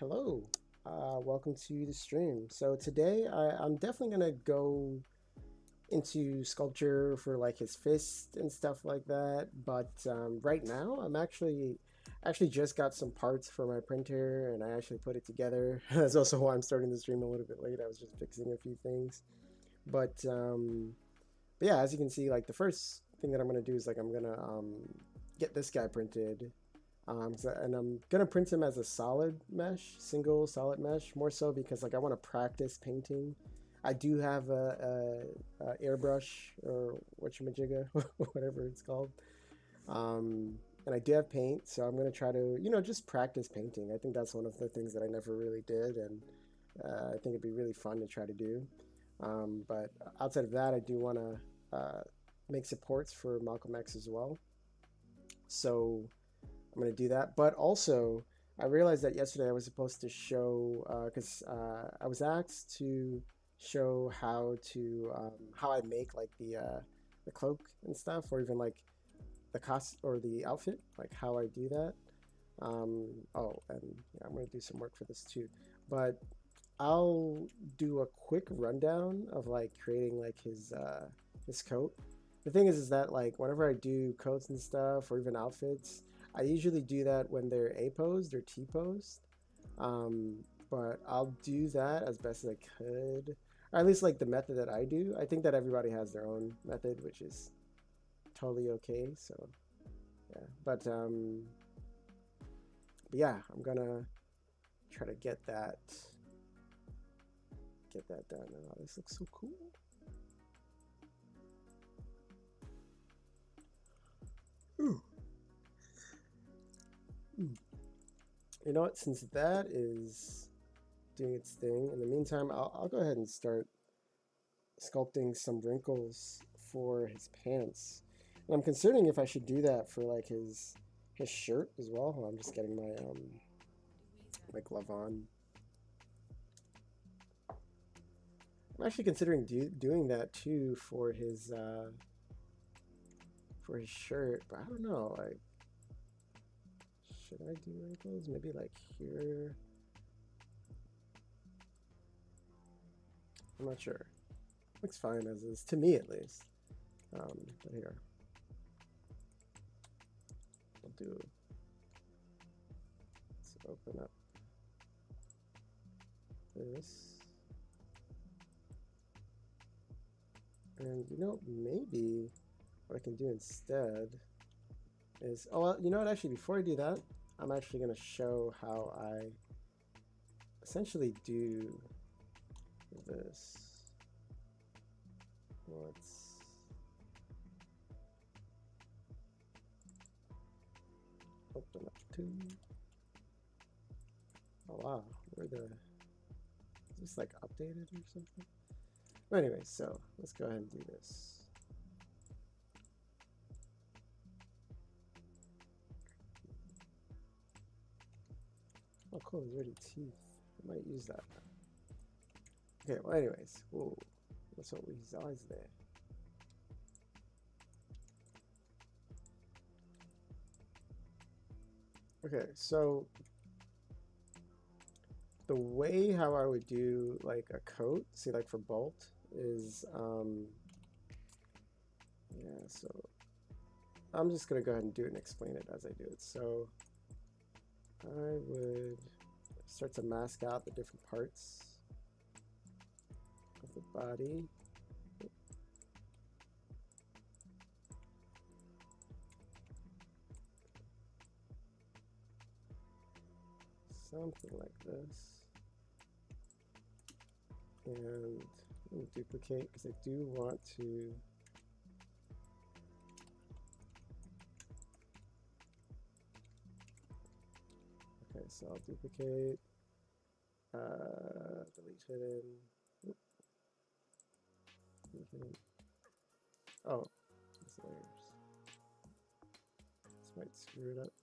Hello, welcome to the stream. So today I'm definitely gonna go into sculpture for like his fist and stuff like that. But right now I'm actually just got some parts for my printer and I actually put it together. That's also why I'm starting the stream a little bit late. I was just fixing a few things. But, but yeah, as you can see, like the first thing that I'm gonna do is like I'm gonna get this guy printed. And I'm gonna print him as a solid mesh, single solid mesh, more so because like I want to practice painting. I do have a airbrush or whatchamajigga, whatever it's called, and I do have paint, so I'm gonna try to just practice painting. I think that's one of the things that I never really did, and I think it'd be really fun to try to do. But outside of that, I do want to make supports for Malcolm X as well. So I'm going to do that. But also, I realized that yesterday I was supposed to show, because I was asked to show how I make like the cloak and stuff, or even like the cost or the outfit, like how I do that. Oh, and yeah, I'm going to do some work for this too. But I'll do a quick rundown of like creating like his coat. The thing is that like whenever I do coats and stuff or even outfits, I usually do that when they're A posed or T posed. Um, but I'll do that as best as I could, or at least like the method that I do. I think that everybody has their own method, which is totally okay. So yeah, but yeah, I'm gonna try to get that done. Oh, this looks so cool. Ooh. You know what? Since that is doing its thing, in the meantime, I'll go ahead and start sculpting some wrinkles for his pants. And I'm considering if I should do that for like his shirt as well. Hold on, I'm just getting my glove on. I'm actually considering doing that too for his shirt, but I don't know. Like, should I do wrinkles? Maybe like here. I'm not sure. Looks fine as is to me at least. But here, I'll do. Let's open up this. And maybe what I can do instead is, oh, well, you know what, actually, before I do that, I'm actually going to show how I essentially do this. Let's open up two. Oh, wow, is this like updated or something? But anyway, so let's go ahead and do this. Oh, cool, there's already teeth. I might use that. Okay, well, anyways, whoa, that's what his eyes there. Okay, so the way how I would do like a coat, see, like for bolt, is yeah, so I'm just gonna go ahead and do it and explain it as I do it. So I would start to mask out the different parts of the body. Something like this. And let me duplicate because I do want to. Okay, so I'll duplicate, delete hidden. Oop. Hidden. Oh, these layers. This might screw it up.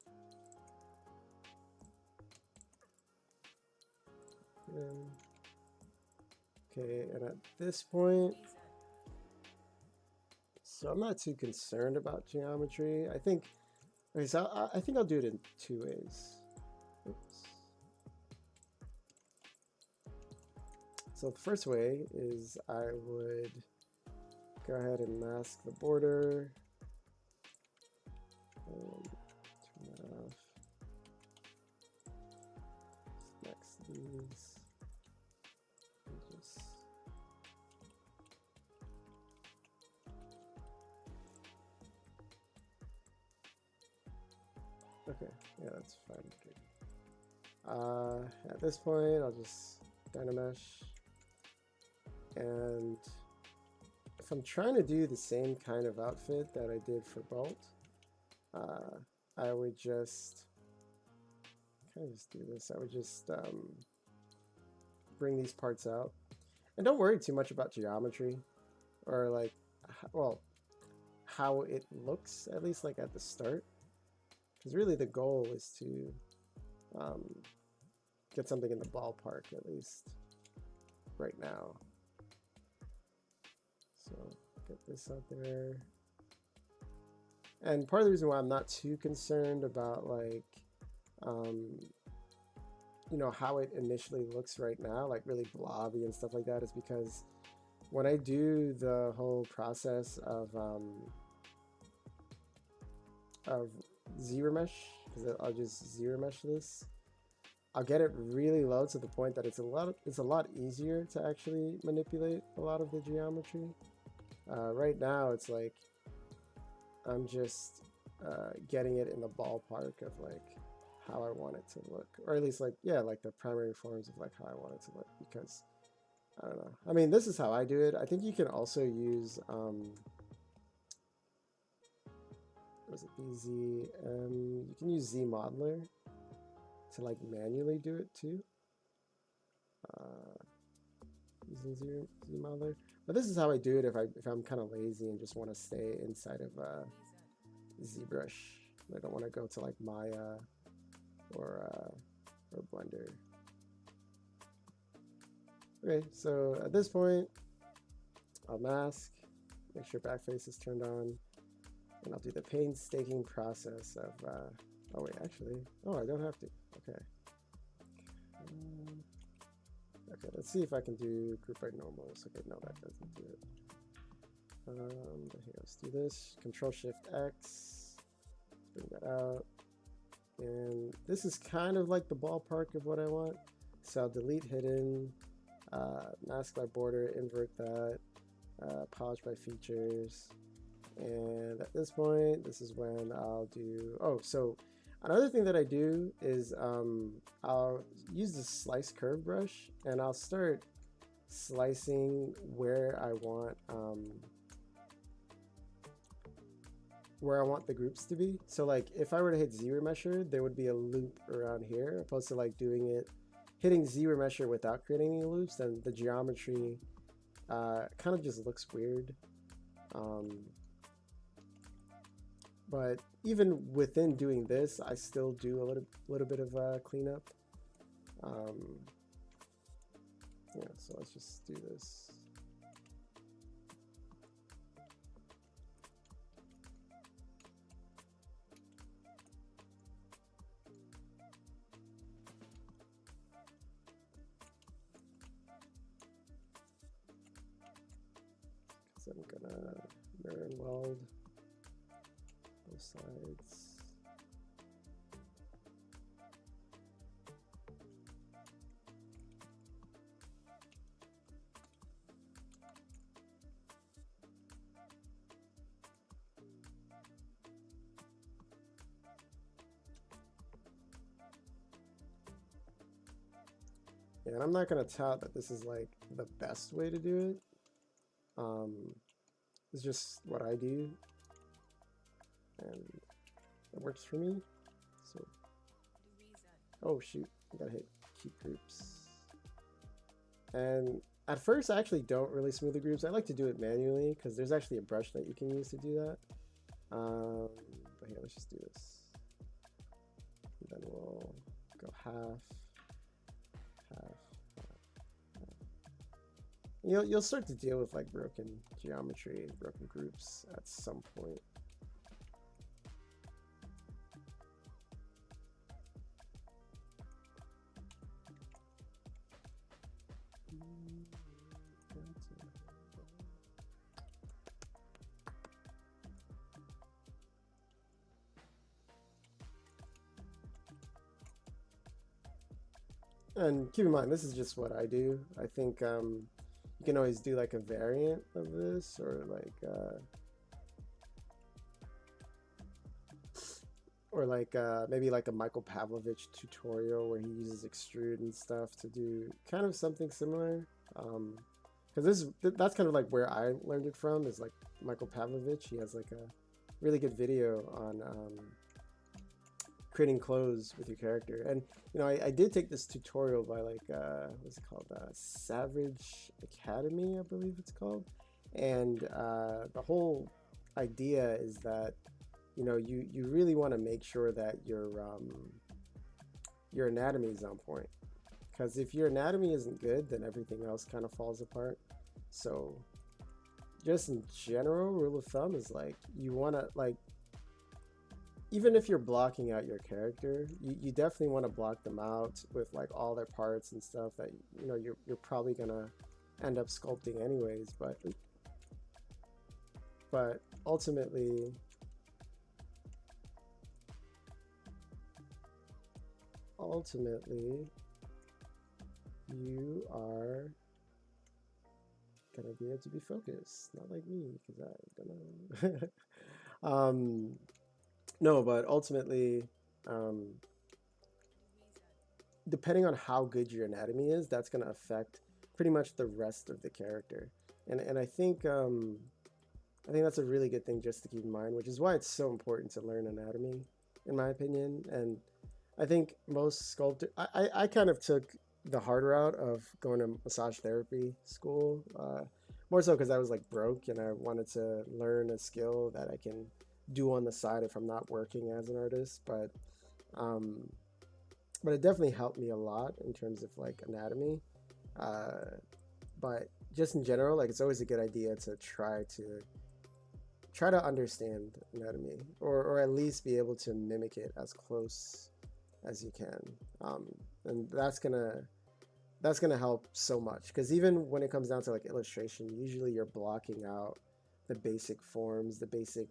Okay, and at this point, so I'm not too concerned about geometry. I think, okay, so I think I'll do it in two ways. Oops. So the first way is I would go ahead and mask the border. And turn that off. Next these. And just okay, yeah, that's fine. Good. At this point, I'll just Dynamesh. And if I'm trying to do the same kind of outfit that I did for Bolt, I would just kind of just do this. I would just bring these parts out. And don't worry too much about geometry or like, well, how it looks, at least like at the start. Because really the goal is to get something in the ballpark, at least right now. So get this out there. And part of the reason why I'm not too concerned about like, you know, how it initially looks right now, like really blobby and stuff like that, is because when I do the whole process of zero mesh, because I'll just zero mesh this, I'll get it really low to the point that it's a lot easier to actually manipulate a lot of the geometry. Right now it's like I'm just getting it in the ballpark of like how I want it to look, or at least like, yeah, like the primary forms of like how I want it to look, because I don't know. I mean, this is how I do it. I think you can also use was it BZ? You can use Z Modeler to like manually do it too. Using Z Modeler, but this is how I do it if I'm kind of lazy and just want to stay inside of ZBrush. I don't want to go to like Maya or Blender. Okay, so at this point, I'll mask, make sure backface is turned on, and I'll do the painstaking process of, oh wait, actually, oh, I don't have to, okay. Okay, let's see if I can do group by normals. Okay, no, that doesn't do it. But here, let's do this, Control-Shift-X, bring that out. And this is kind of like the ballpark of what I want. So I'll delete hidden, mask by border, invert that, polish by features. And at this point, this is when I'll do, oh, so another thing that I do is I'll use the slice curve brush and I'll start slicing where I want the groups to be. So like if I were to hit Z remesher, there would be a loop around here, opposed to like hitting Z remesher without creating any loops, then the geometry kind of just looks weird. But even within doing this, I still do a little bit of cleanup. Yeah, so let's just do this. So I'm gonna mirror and weld both sides. Yeah, and I'm not gonna tout that this is like the best way to do it. It's just what I do, and it works for me. So, oh shoot, I gotta hit keep groups. And at first, I actually don't really smooth the groups. I like to do it manually because there's actually a brush that you can use to do that. But here, let's just do this. And then we'll go half. You'll start to deal with like broken geometry, broken groups at some point. And keep in mind, this is just what I do. I think you can always do like a variant of this, or like maybe like a Michael Pavlovich tutorial where he uses extrude and stuff to do kind of something similar. Because that's kind of like where I learned it from, is like Michael Pavlovich. He has like a really good video on creating clothes with your character. And you know, I did take this tutorial by like what's it called, Savage Academy, I believe it's called. And the whole idea is that, you know, you really want to make sure that your anatomy is on point, because if your anatomy isn't good, then everything else kind of falls apart. So just in general, rule of thumb is like, you want to, like, even if you're blocking out your character, you definitely want to block them out with like all their parts and stuff that, you know, you're probably gonna end up sculpting anyways. But ultimately you are gonna be able to be focused, not like me, because I don't know. No, but ultimately, depending on how good your anatomy is, that's going to affect pretty much the rest of the character. And I think that's a really good thing just to keep in mind, which is why it's so important to learn anatomy, in my opinion. And I think most sculptors, I kind of took the hard route of going to massage therapy school, more so because I was like broke and I wanted to learn a skill that I can do on the side if I'm not working as an artist. But it definitely helped me a lot in terms of like anatomy. But just in general, like, it's always a good idea to try to understand anatomy, or at least be able to mimic it as close as you can. And that's gonna help so much, because even when it comes down to like illustration, usually you're blocking out the basic forms, the basic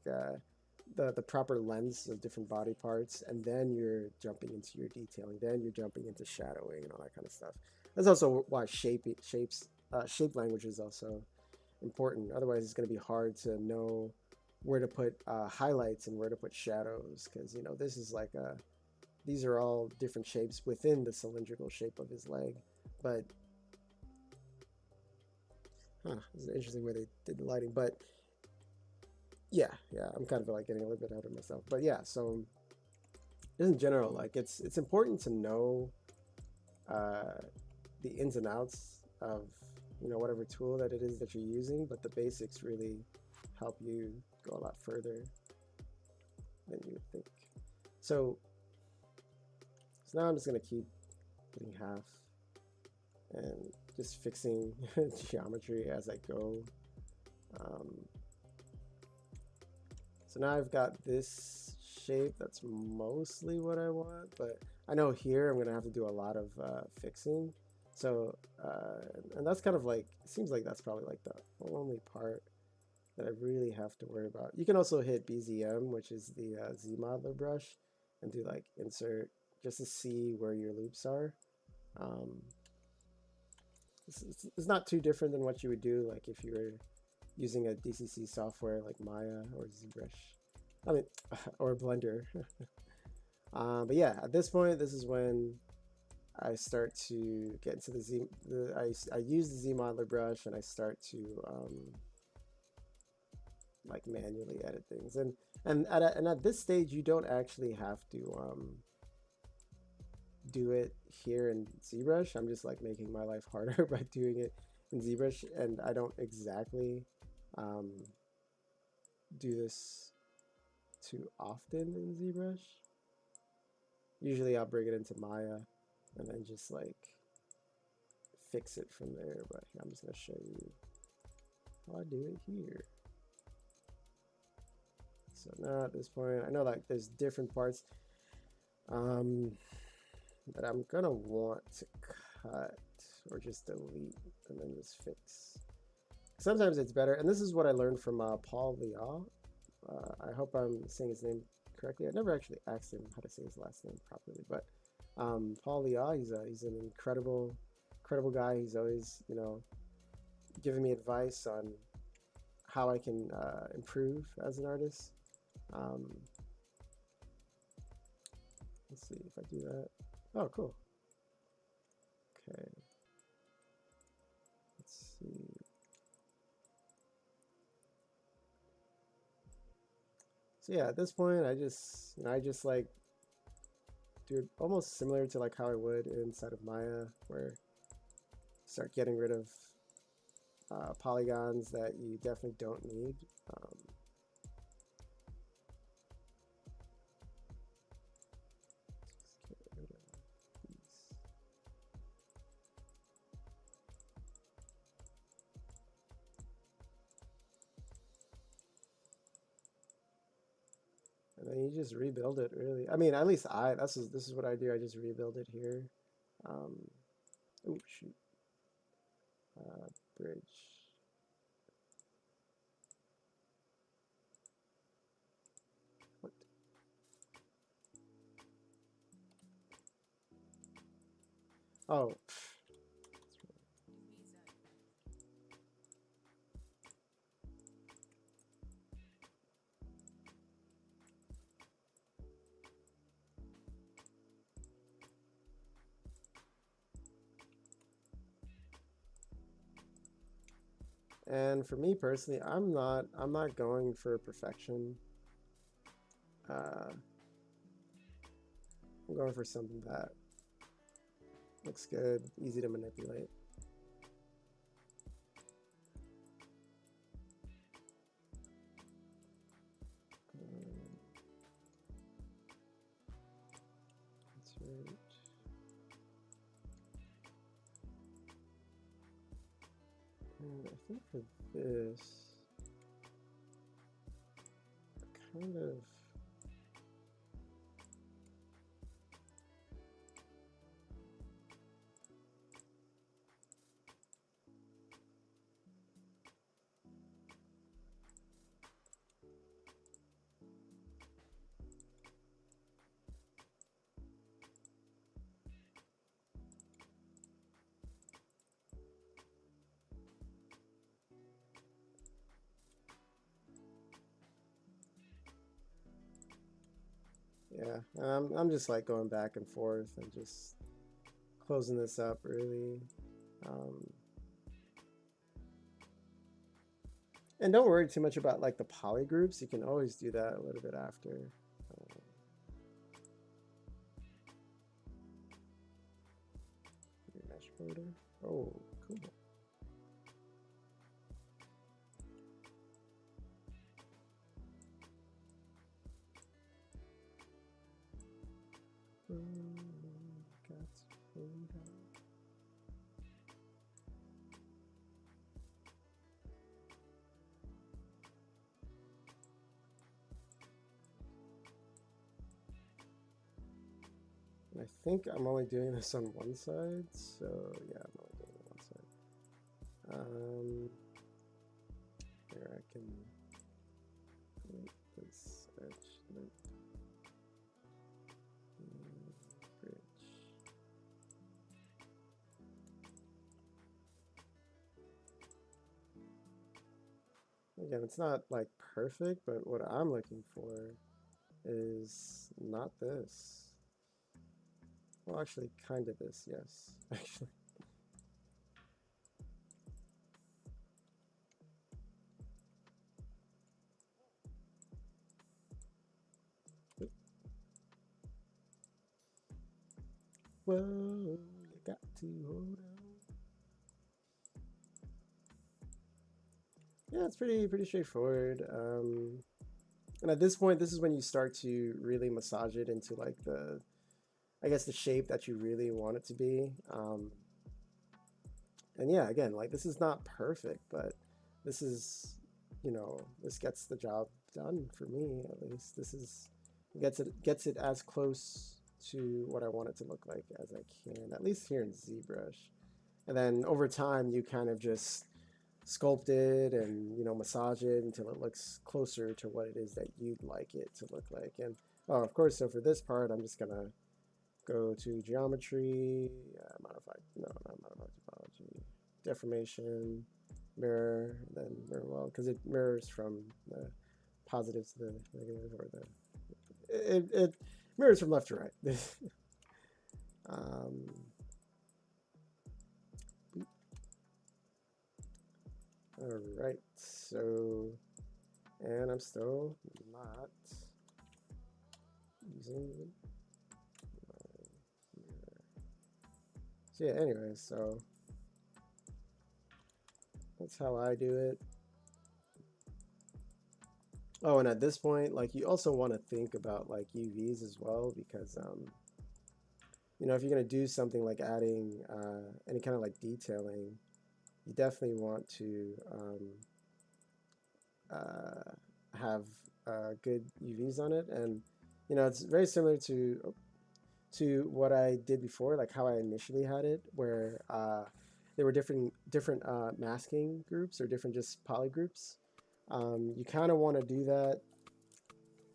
the proper lengths of different body parts, and then you're jumping into your detailing, then you're jumping into shadowing and all that kind of stuff. That's also why shape language is also important. Otherwise, it's going to be hard to know where to put highlights and where to put shadows, because, you know, this is like these are all different shapes within the cylindrical shape of his leg. But this is an interesting way they did the lighting. But yeah, I'm kind of like getting a little bit out of myself. But yeah, so in general, like, it's important to know the ins and outs of, you know, whatever tool that it is that you're using, but the basics really help you go a lot further than you would think. So now I'm just gonna keep putting half and just fixing geometry as I go. So now I've got this shape that's mostly what I want, but I know here I'm gonna have to do a lot of fixing. So and that's kind of like, it seems like that's probably like the only part that I really have to worry about. You can also hit BZM, which is the Z modeler brush, and do like insert just to see where your loops are. It's not too different than what you would do like if you were using a DCC software like Maya or ZBrush, I mean, or Blender. But yeah, at this point, this is when I start to get into I use the Z modeler brush, and I start to like manually edit things. And at this stage, you don't actually have to do it here in ZBrush. I'm just like making my life harder by doing it in ZBrush, and I don't exactly do this too often in ZBrush. Usually I'll bring it into Maya and then just like fix it from there, but I'm just gonna show you how I do it here. So now at this point, I know like there's different parts that I'm gonna want to cut or just delete and then just fix. Sometimes it's better, and this is what I learned from Paul Liao. I hope I'm saying his name correctly. I never actually asked him how to say his last name properly, but Paul Liao, he's an incredible guy. He's always, you know, giving me advice on how I can improve as an artist. Um, let's see if I do that. Oh, cool. Okay. Let's see. So yeah, at this point, I just like do it almost similar to like how I would inside of Maya, where start getting rid of polygons that you definitely don't need. Just get rid of these. And then you just rebuild it, really. I mean, at least this is what I do. I just rebuild it here. Um, oh shoot, bridge. What? Oh, and for me personally, I'm not going for perfection. I'm going for something that looks good, easy to manipulate. That's right. And I think for this, kind of. Yeah, I'm just like going back and forth and just closing this up really. Um, and don't worry too much about like the poly groups. You can always do that a little bit after. Mesh border. Oh, cool. I think I'm only doing this on one side, so yeah, I'm only doing it on one side. Here I can create this edge loop bridge. Again, it's not like perfect, but what I'm looking for is not this. Well, actually, kind of this, yes. Actually. Whoa, you got to hold on. Yeah, it's pretty straightforward. And at this point, this is when you start to really massage it into like I guess the shape that you really want it to be. And yeah, again, like this is not perfect, but this is, you know, this gets the job done for me at least. This is gets it as close to what I want it to look like as I can, at least here in ZBrush. And then over time, you kind of just sculpt it and, you know, massage it until it looks closer to what it is that you'd like it to look like. And oh, of course, so for this part, I'm just gonna go to geometry, modify, no, not modify topology, deformation, mirror, then mirror well, because it mirrors from the positive to the negative, or it mirrors from left to right. All right, so, and I'm still not using so yeah, anyway, so that's how I do it. Oh, and at this point, like, you also want to think about like UVs as well, because you know, if you're going to do something like adding any kind of like detailing, you definitely want to have good UVs on it. And you know, it's very similar to what I did before, like how I initially had it, where there were different masking groups or different just poly groups. You kind of want to do that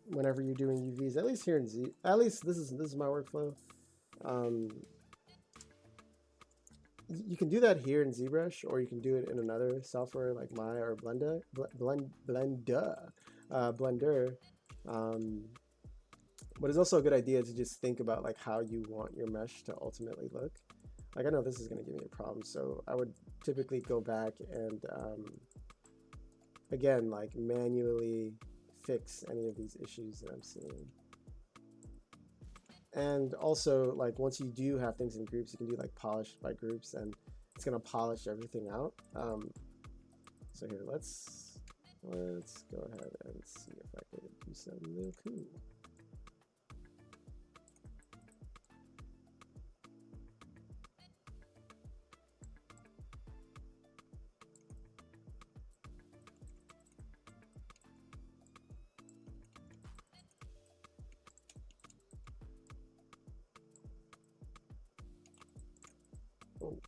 whenever you're doing UVs, at least here in Z. At least this is my workflow. You can do that here in ZBrush, or you can do it in another software like Maya or Blender. Blender. But it's also a good idea to just think about like how you want your mesh to ultimately look. Like, I know this is going to give me a problem, so I would typically go back and again, like, manually fix any of these issues that I'm seeing. And also, like, once you do have things in groups, you can do like polish by groups, and it's going to polish everything out. So here, let's go ahead and see if I can do something real cool. Oh.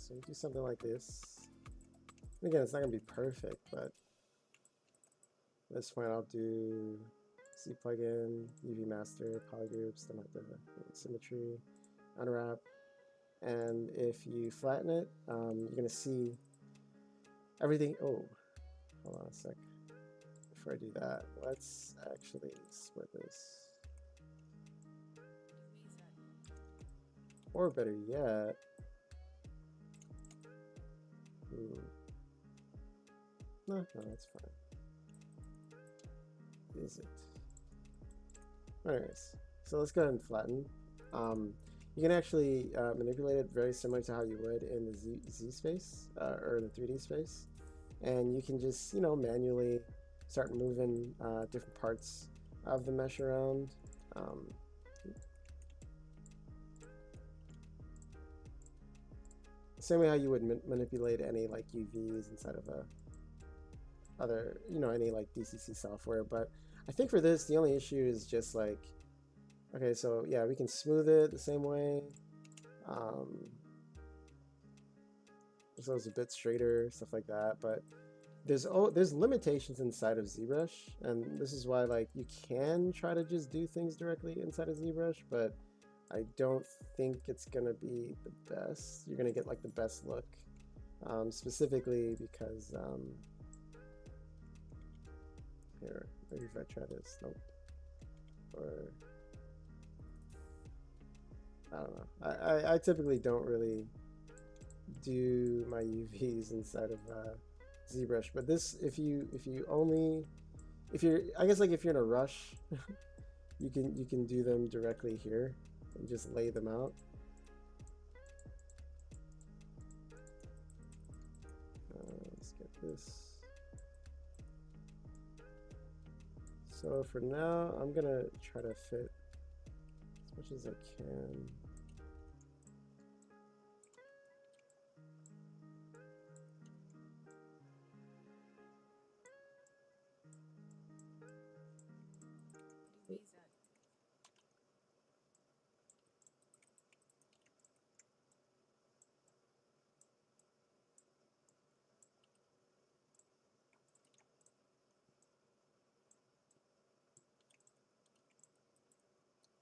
So you do something like this. Again, it's not gonna be perfect, but at this point I'll do C plugin, UV master, polygroups, then have the symmetry, unwrap, and if you flatten it, you're gonna see everything. Oh, hold on a sec. Before I do that, let's actually split this. Or better yet, no, that's fine. Is it? Anyways, so let's go ahead and flatten. You can actually manipulate it very similar to how you would in the Z space or the 3D space, and you can just, you know, manually start moving different parts of the mesh around. Same way how you would manipulate any like UVs inside of a other, you know, any like DCC software. But I think for this, the only issue is just like, okay, so yeah, we can smooth it the same way. So it's a bit straighter, stuff like that. But there's limitations inside of ZBrush, and this is why, like, you can try to just do things directly inside of ZBrush, but I don't think it's gonna be the best. You're gonna get like the best look, specifically because here, maybe if I try this, nope, or I don't know. I typically don't really do my UVs inside of ZBrush. But this, if you're, I guess like if you're in a rush, you can do them directly here and just lay them out. Let's get this. So for now, I'm gonna try to fit as much as I can.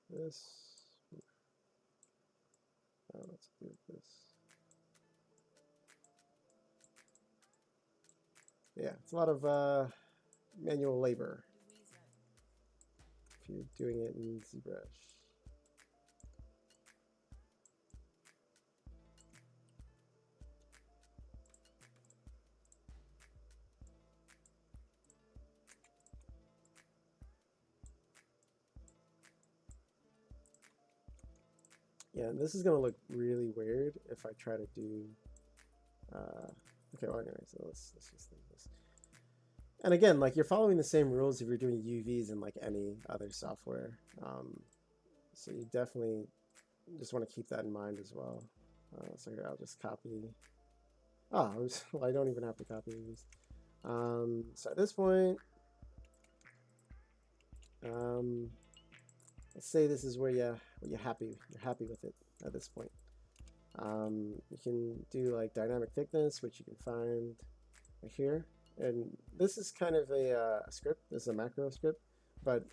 This. Oh, let's do this. Yeah, it's a lot of manual labor if you're doing it in ZBrush. Yeah, and this is gonna look really weird if I try to do. Okay, well, anyway, so let's just leave this. And again, like you're following the same rules if you're doing UVs in like any other software. So you definitely just want to keep that in mind as well. So here I'll just copy. Oh, well, I don't even have to copy these. So at this point, let's say this is where you're happy with it at this point. You can do like dynamic thickness, which you can find right here, and this is kind of a script. This is a macro script, but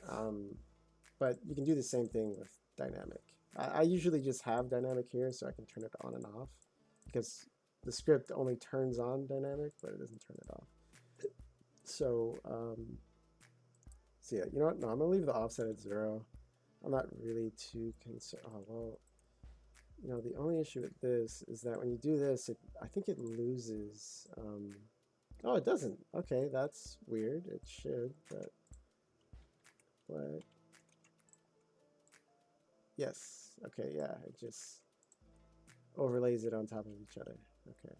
you can do the same thing with dynamic. I usually just have dynamic here so I can turn it on and off, because the script only turns on dynamic, but it doesn't turn it off. So so yeah, you know what? No, I'm gonna leave the offset at 0. I'm not really too concerned. Oh well, you know, the only issue with this is that when you do this, I think it loses. Oh, it doesn't. Okay, that's weird. It should, but yes. Okay, yeah, it just overlays it on top of each other. Okay.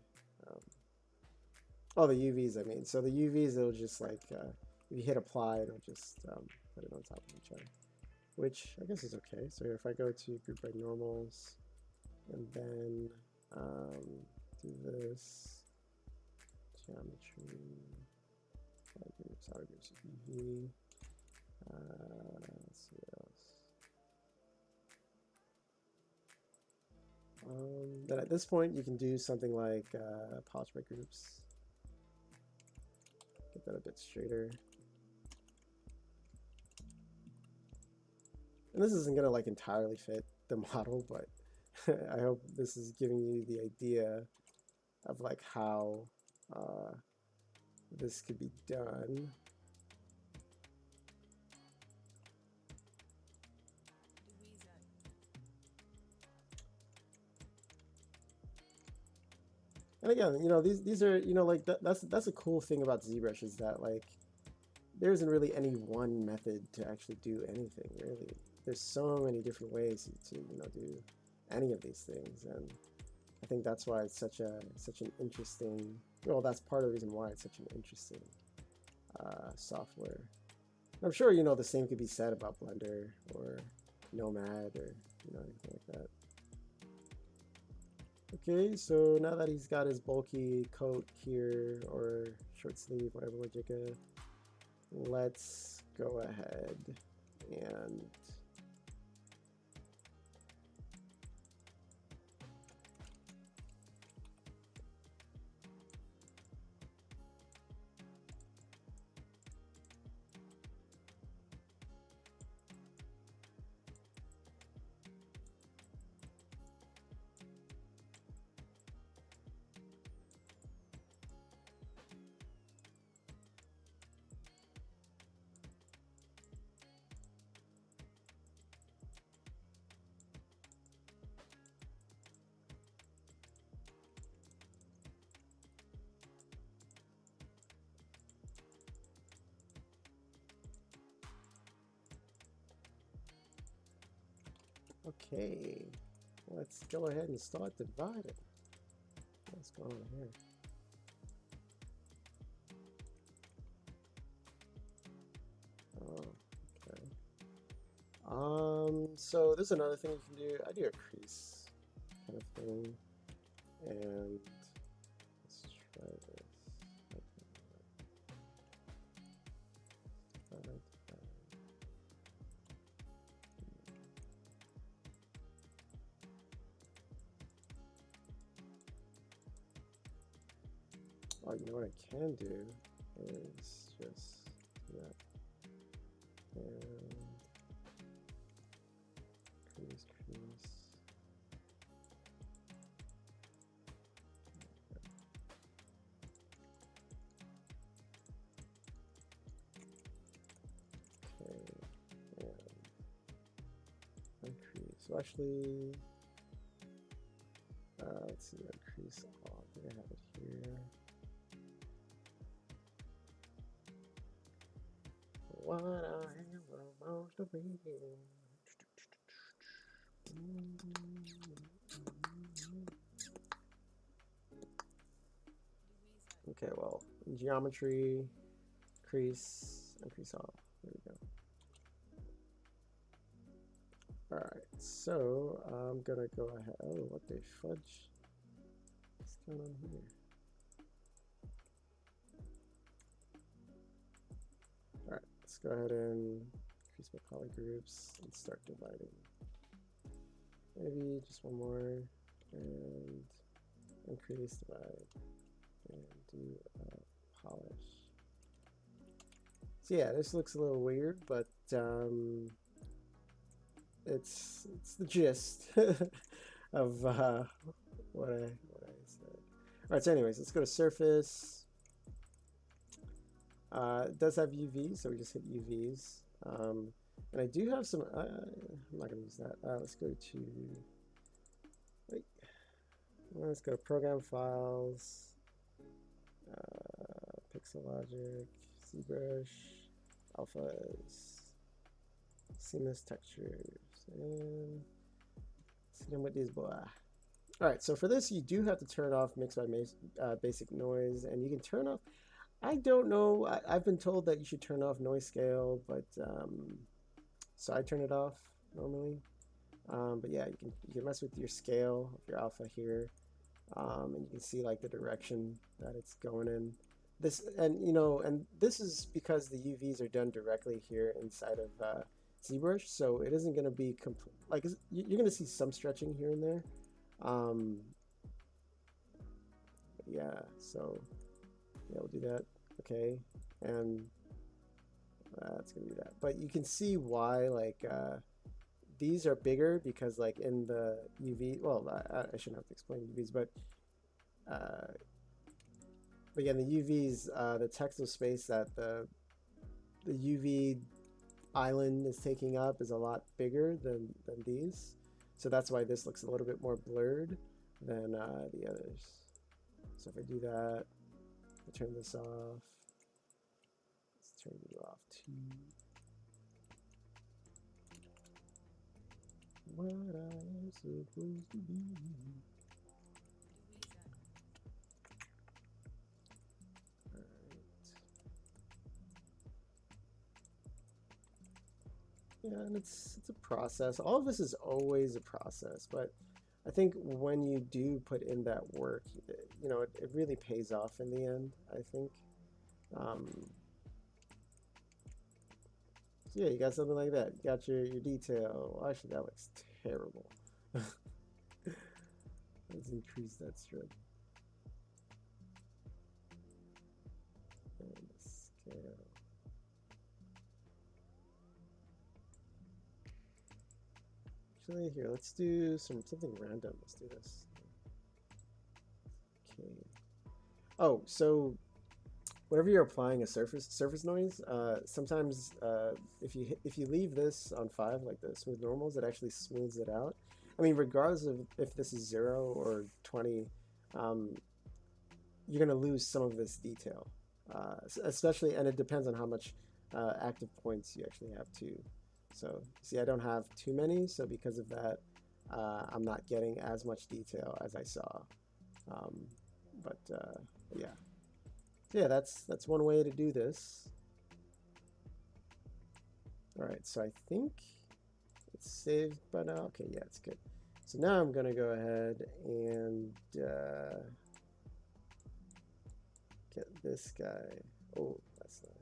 Oh, the UVs, I mean. So the UVs, it'll just like, if you hit apply, it'll just put it on top of each other, which I guess is okay. So if I go to group by normals, and then do this geometry, solid groups, UV. Let's see what else. Then at this point, you can do something like polish by groups. Get that a bit straighter. And this isn't gonna like entirely fit the model, but I hope this is giving you the idea of like how this could be done. And again, you know, these are, you know, like that's a cool thing about ZBrush, is that like there isn't really any one method to actually do anything really. There's so many different ways to, you know, do any of these things, and I think that's why it's such an interesting, well, that's part of the reason why it's such an interesting software. I'm sure, you know, the same could be said about Blender or Nomad or, you know, anything like that. Okay, so now that he's got his bulky coat here, or short sleeve, whatever wajika, let's go ahead and Okay, let's go ahead and start dividing. What's going on here? Oh, okay. So there's another thing you can do. I do a crease kind of thing, and let's try this. Oh, you know what I can do is just do that. And crease. Okay, and increase. So actually, let's see, increase. Oh, I think I have it here. What I am supposed to be. Okay, well, geometry, crease, increase all. There we go. Alright, so I'm gonna go ahead. Oh, what the fudge? What's going on here? Alright, let's go ahead and increase my poly groups and start dividing. Maybe just one more and increase, divide, and do polish. So yeah, this looks a little weird, but it's the gist of what I said. All right, so anyways, let's go to surface. It does have UVs, so we just hit UVs. And I do have some, I'm not gonna use that. Let's go to, wait, let's go to program files, pixel logic, ZBrush, alphas, seamless textures, and see them with these boy. All right, so for this, you do have to turn off mix by basic noise, and you can turn off, I don't know, I've been told that you should turn off noise scale, but so I turn it off normally. But yeah, you can mess with your scale of your alpha here, and you can see like the direction that it's going in. This, and you know, and this is because the UVs are done directly here inside of ZBrush, so it isn't going to be like you're going to see some stretching here and there. Yeah, so yeah, we'll do that. Okay, and that's gonna be that. But you can see why like these are bigger because like in the UV. Well, I shouldn't have to explain UVs, but again, the UVs, the textile space that the UV island is taking up is a lot bigger than these. So that's why this looks a little bit more blurred than the others. So if I do that, I turn this off. Let's turn you off too. What I am supposed to be. Yeah, and it's a process. All of this is always a process, but I think when you do put in that work, you know, it really pays off in the end, I think. So yeah, you got something like that. You got your detail. Well, actually, that looks terrible. Let's increase that strip. And the scale. Actually, here, let's do something random. Let's do this. Okay. Oh, so whenever you're applying a surface noise, sometimes if you leave this on 5 like the smooth normals, it actually smooths it out. I mean, regardless of if this is 0 or 20, you're gonna lose some of this detail, especially, and it depends on how much active points you actually have too. So see, I don't have too many, so because of that, I'm not getting as much detail as I saw. Um, but yeah, so yeah, that's one way to do this. All right, so I think it's saved, but okay, yeah, it's good. So now I'm gonna go ahead and get this guy. Oh, that's not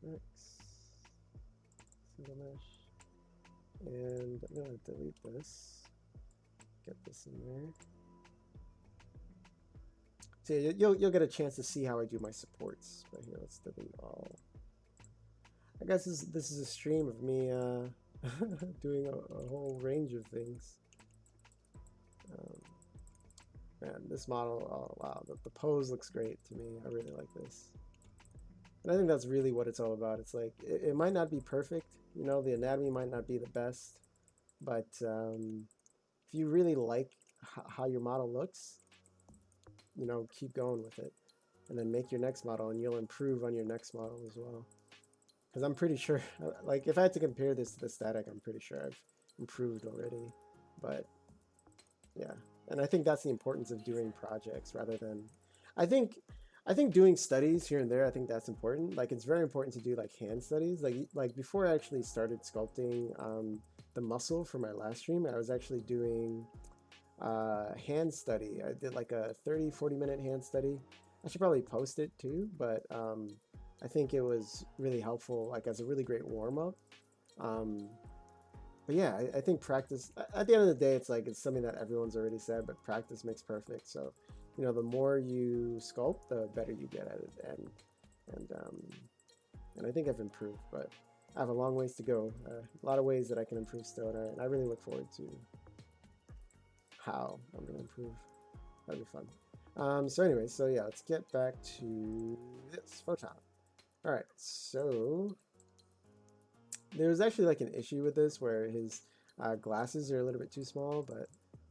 it. Single mesh. And I'm gonna delete this. Get this in there. So you'll get a chance to see how I do my supports. But here, let's delete all. I guess this is a stream of me doing a whole range of things. Man, this model, oh wow, the pose looks great to me. I really like this. And I think that's really what it's all about. It's like, it might not be perfect, you know, the anatomy might not be the best, but if you really like how your model looks, you know, keep going with it. And then make your next model, and you'll improve on your next model as well. Because I'm pretty sure, like, if I had to compare this to the static, I'm pretty sure I've improved already. But, yeah. And I think that's the importance of doing projects rather than... I think doing studies here and there, I think that's important. Like, it's very important to do, like, hand studies. Like before I actually started sculpting the muscle for my last stream, I was actually doing hand study. I did, like, a 30-40 minute hand study. I should probably post it, too, but I think it was really helpful, like, as a really great warm-up. But yeah, I think practice, at the end of the day, it's like, it's something that everyone's already said, but practice makes perfect. So, you know, the more you sculpt, the better you get at it. And I think I've improved, but I have a long ways to go. A lot of ways that I can improve still, and I really look forward to how I'm going to improve. That'd be fun. So anyway, so yeah, let's get back to this photon. All right, so there's actually like an issue with this where his glasses are a little bit too small, but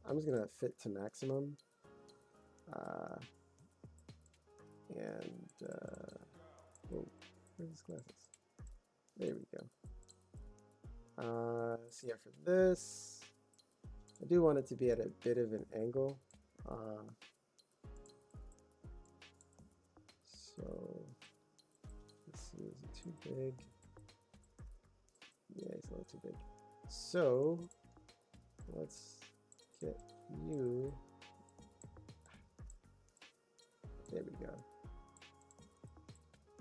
I'm just gonna fit to maximum. Oh, where's his glasses? There we go. So yeah, for this, I do want it to be at a bit of an angle. So let's see, is it too big? Yeah, it's a little too big. So let's get you. There we go.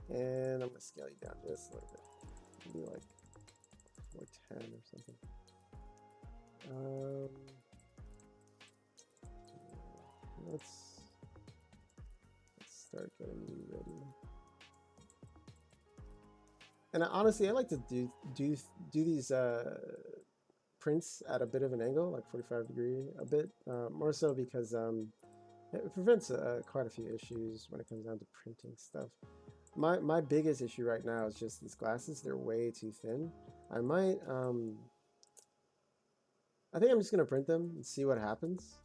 And I'm gonna scale you down just a little bit. Maybe like 410 or something. Let's start getting you ready. And honestly, I like to do these prints at a bit of an angle, like 45 degree, a bit more so because it prevents quite a few issues when it comes down to printing stuff. My biggest issue right now is just these glasses. They're way too thin. I might I think I'm just gonna print them and see what happens.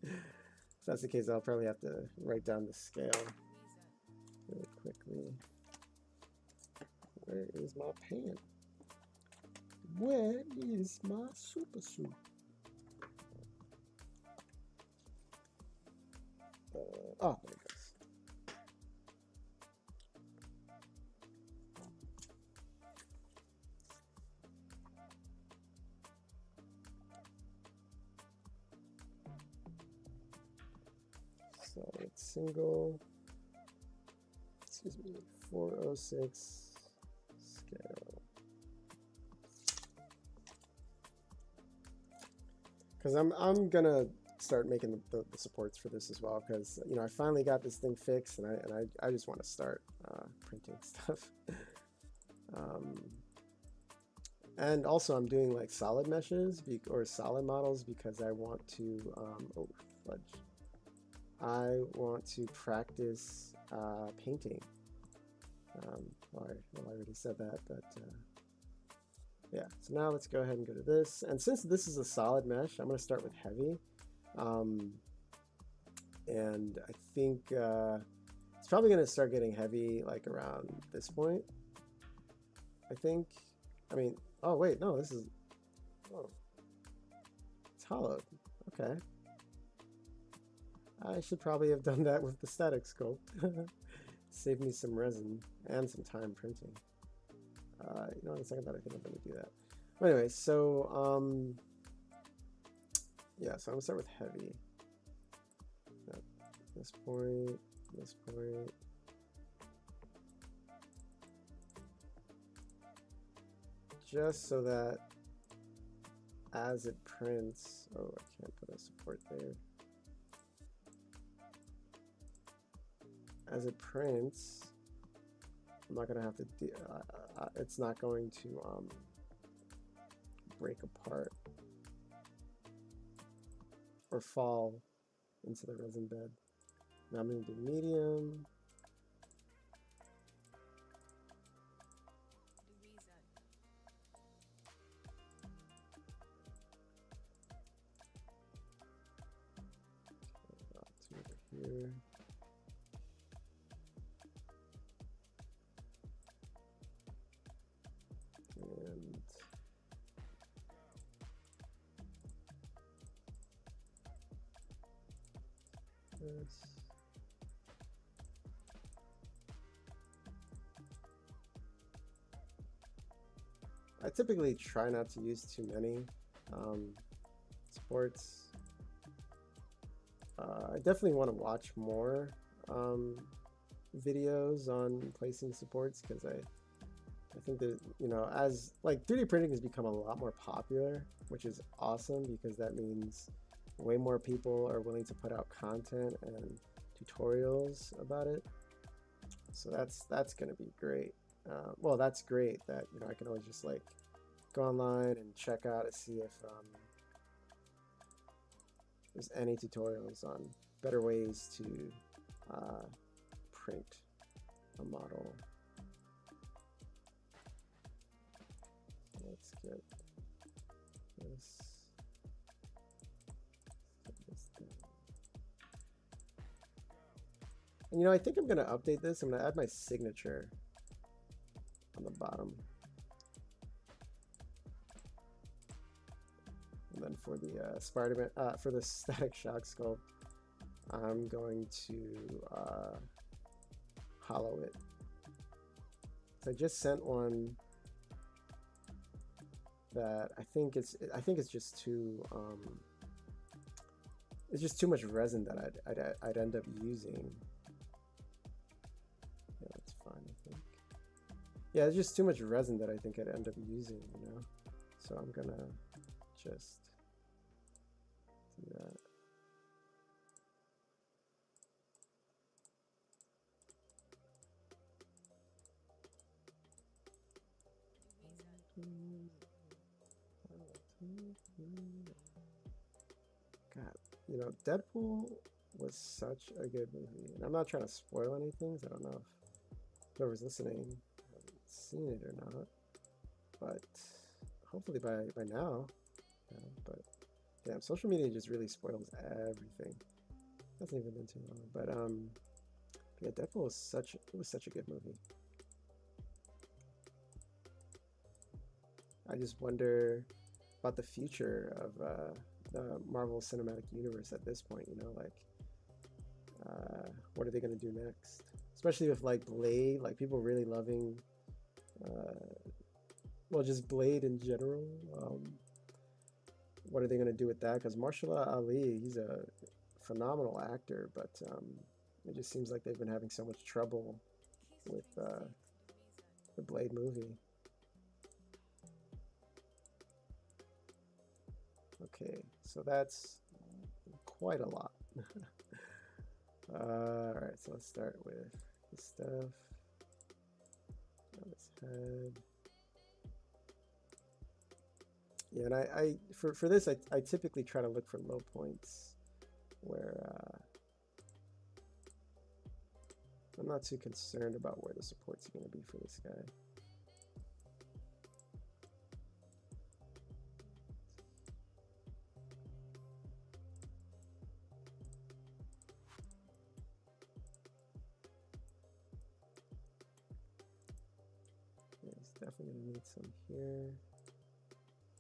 If that's the case, I'll probably have to write down the scale really quickly. Where is my pen? Where is my super suit? Oh, there it goes. So it's single, excuse me, 406 scale. Because I'm gonna start making the supports for this as well, because you know I finally got this thing fixed, and I just want to start printing stuff. And also I'm doing like solid meshes or solid models because I want to oh fudge, I want to practice painting. Well, I already said that, but yeah. So now let's go ahead and go to this. And since this is a solid mesh, I'm going to start with heavy. and I think it's probably going to start getting heavy like around this point. I think. I mean, oh wait, no, this is. Oh, it's hollowed. Okay. I should probably have done that with the static sculpt. Save me some resin and some time printing. You know, in a second that I think I'm going to do that. But anyway, so yeah, so I'm gonna start with heavy. At this point, this point. Just so that as it prints, oh, I can't put a support there. As it prints, I'm not gonna have to. It's not going to break apart or fall into the resin bed. Now I'm gonna do medium. Here. And this. I typically try not to use too many supports. I definitely want to watch more videos on placing supports because I think that, you know, as like 3D printing has become a lot more popular, which is awesome because that means way more people are willing to put out content and tutorials about it. So that's going to be great. Well, that's great that, you know, I can always just like go online and check out to see if there's any tutorials on better ways to print a model. Let's get this. And you know, I think I'm going to update this. I'm going to add my signature on the bottom. And then for the Spider-Man, for the static shock sculpt, I'm going to hollow it. So I just sent one that I think it's just too it's just too much resin that I'd end up using. Yeah, that's fine, I think. Yeah, it's just too much resin that I think I'd end up using, you know. So I'm gonna just do that. God, you know, Deadpool was such a good movie, and I'm not trying to spoil anything. So I don't know if whoever's listening hasn't seen it or not, but hopefully by now. Yeah, but damn, social media just really spoils everything. Hasn't even been too long, but yeah, Deadpool was such a good movie. I just wonder about the future of the Marvel Cinematic Universe at this point, you know, like what are they going to do next? Especially with like Blade, like people really loving, well, just Blade in general. What are they going to do with that? Because Mahershala Ali, he's a phenomenal actor, but it just seems like they've been having so much trouble with the Blade movie. Okay, so that's quite a lot. All right, so let's start with this stuff. This head. Yeah, and I for this I typically try to look for low points where I'm not too concerned about where the supports are going to be for this guy. Definitely gonna need some here,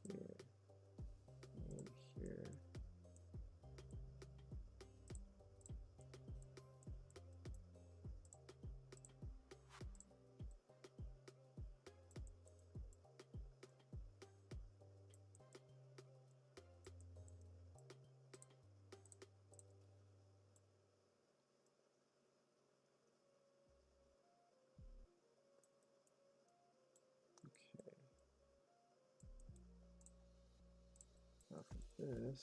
here, and here. Okay. Now for this,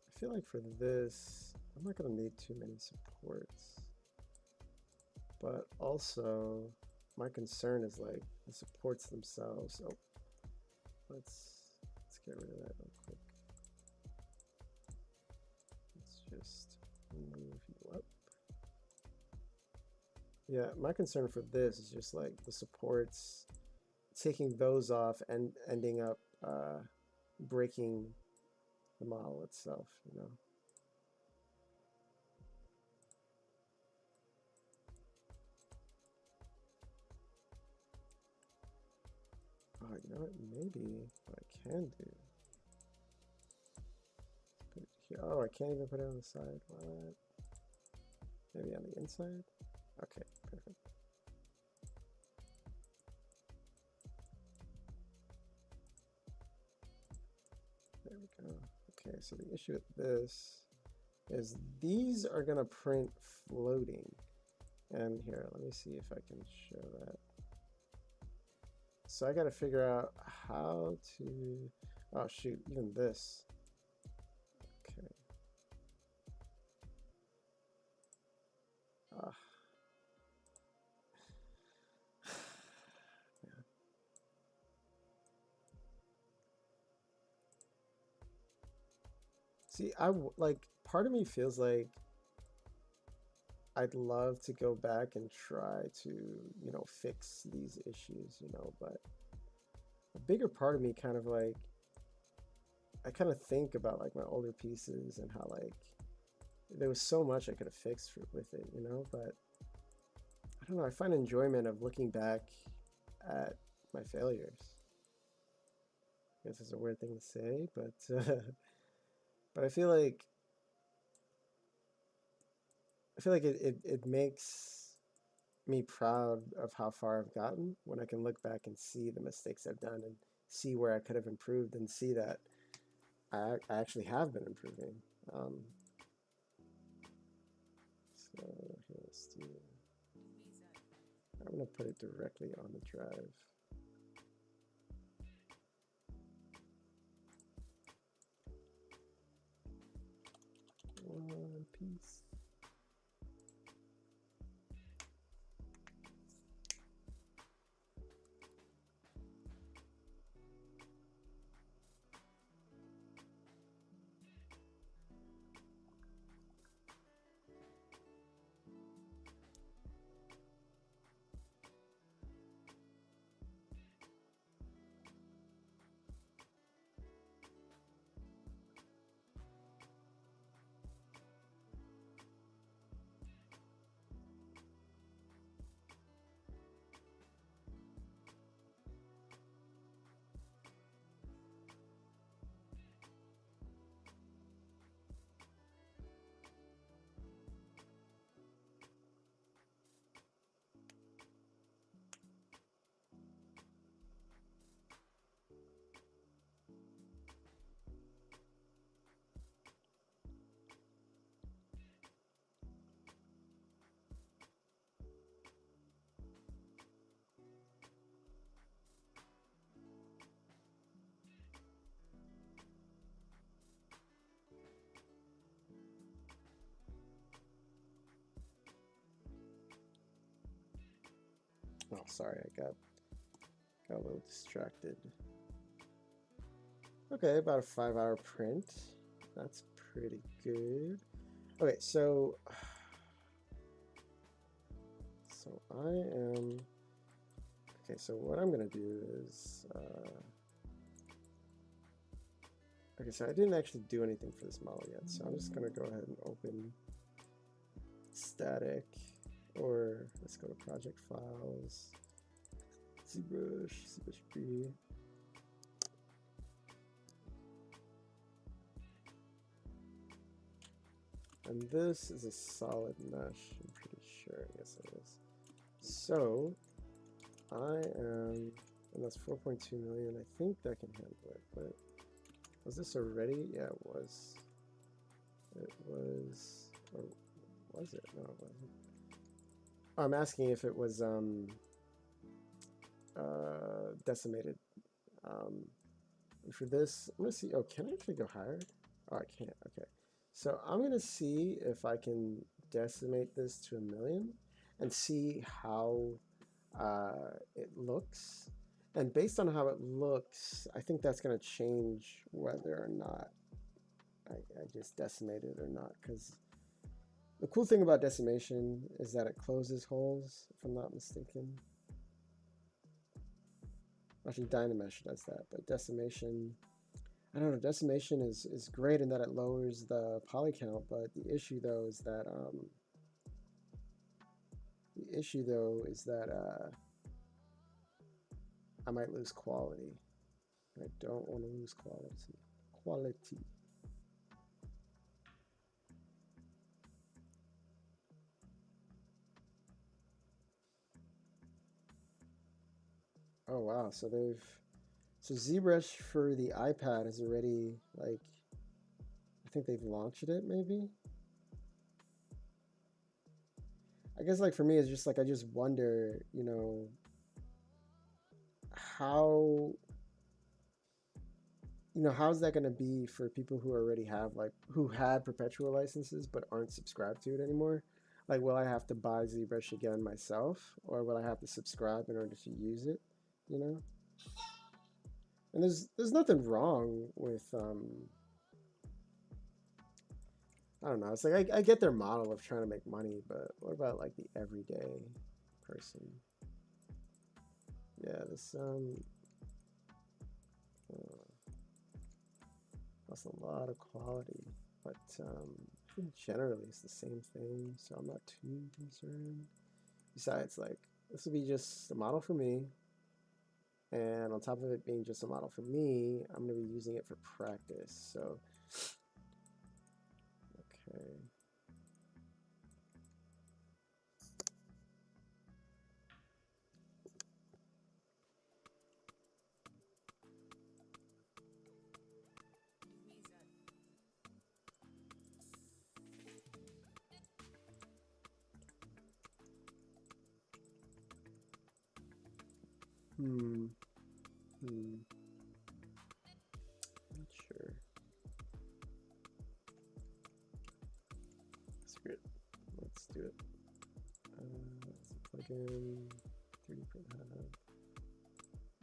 I feel like for this, I'm not gonna need too many supports, but also my concern is like the supports themselves. So let's get rid of that real quick. Let's just move you up. Yeah, my concern for this is just like the supports, taking those off and ending up breaking the model itself, you know. Oh, you know what? Maybe what I can do. Put it here. Oh, I can't even put it on the side. What? Maybe on the inside? Okay, perfect. There we go. Okay, so the issue with this is these are gonna print floating. And here, let me see if I can show that. So I gotta figure out how to, oh shoot, even this. Okay. Ah. Yeah. See, like, part of me feels like I'd love to go back and try to, you know, fix these issues, you know, but a bigger part of me kind of like, I kind of think about like my older pieces and how like there was so much I could have fixed with it, you know, but I don't know, I find enjoyment of looking back at my failures. I guess it's a weird thing to say, but I feel like it makes me proud of how far I've gotten when I can look back and see the mistakes I've done and see where I could have improved and see that I actually have been improving. So here, let's do. I'm gonna put it directly on the drive. One piece. Oh, sorry, I got a little distracted. Okay, about a 5-hour print. That's pretty good. Okay, so I am. Okay, so what I'm gonna do is Okay, so I didn't actually do anything for this model yet, so I'm just gonna go ahead and open static, or let's go to project files, ZBrush B. And this is a solid mesh, I'm pretty sure. Yes, it is. So I am, and that's 4.2 million. I think that can handle it, but was this already? Yeah, it was. It was, or was it? No, it wasn't. Oh, I'm asking if it was decimated. And for this, I'm gonna see. Oh, can I actually go higher? Oh, I can't. Okay. So I'm gonna see if I can decimate this to 1 million and see how it looks. And based on how it looks, I think that's gonna change whether or not I just decimate it or not. Because the cool thing about decimation is that it closes holes, if I'm not mistaken. Actually, Dynamesh does that, but decimation, I don't know, decimation is great in that it lowers the poly count, but the issue though is that I might lose quality. I don't want to lose quality. Oh wow, so ZBrush for the iPad is already, like, I think they've launched it maybe. I guess, like, for me, it's just like I just wonder, you know, how's that going to be for people who already have, like, who had perpetual licenses but aren't subscribed to it anymore? Like, will I have to buy ZBrush again myself, or will I have to subscribe in order to use it? You know, and there's nothing wrong with I don't know. It's like I get their model of trying to make money, but what about like the everyday person? Yeah, this that's a lot of quality, but I think generally it's the same thing, so I'm not too concerned. Besides, like, this will be just a model for me, and on top of it being just a model for me, I'm gonna be using it for practice. So, okay. Not sure. Screw it. Let's do it. Let's plug in 3D print hub.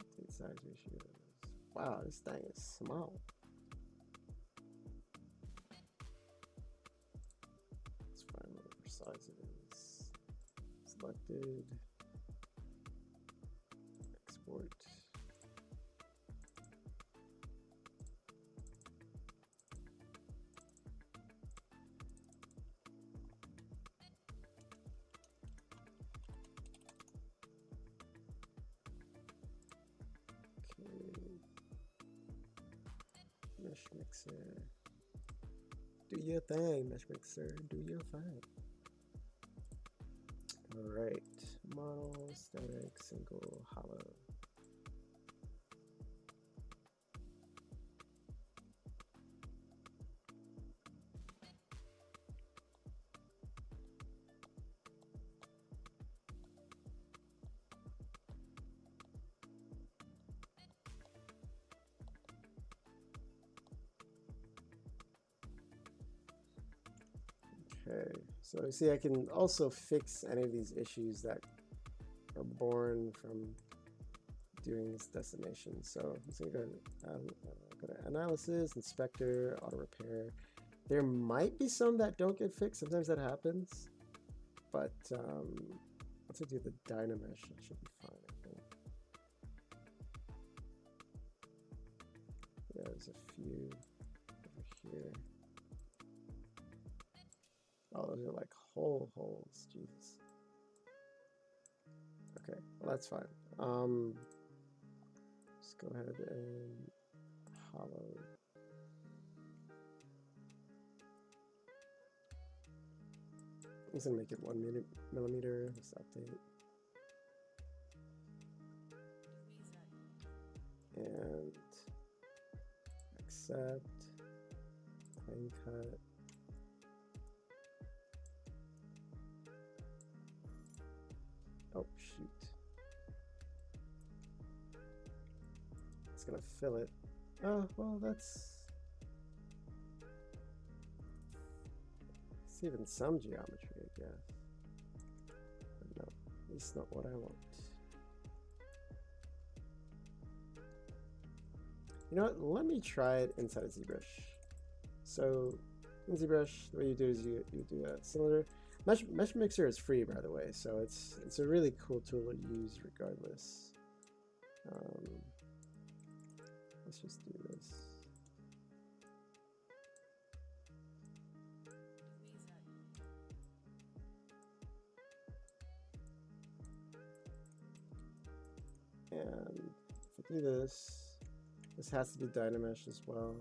Update size ratios. Wow, this thing is small. Let's find whatever size it is. Selected. Export. Mesh mixer. Do your thing, mesh mixer. Do your thing. Alright. Model, static, single, hollow. Okay, so you see I can also fix any of these issues that are born from doing this decimation. So I'm just gonna go to analysis, inspector, auto repair. There might be some that don't get fixed. Sometimes that happens, but once I do the Dynamesh, it should be fine, I think. Yeah, there's a few. here. Oh, those are like whole holes. Jesus. Okay, well that's fine. Let's go ahead and hollow. I'm just gonna make it 1 millimeter. Let's update. And accept. Plane cut. Oh shoot. It's gonna fill it. Oh, well that's even some geometry, I guess. But no, at least not what I want. You know what? Let me try it inside of ZBrush. So in ZBrush, the way you do is you do a cylinder. Mesh Mixer is free, by the way, so it's a really cool tool to use regardless. Let's just do this. And if I do this, this has to be Dynamesh as well.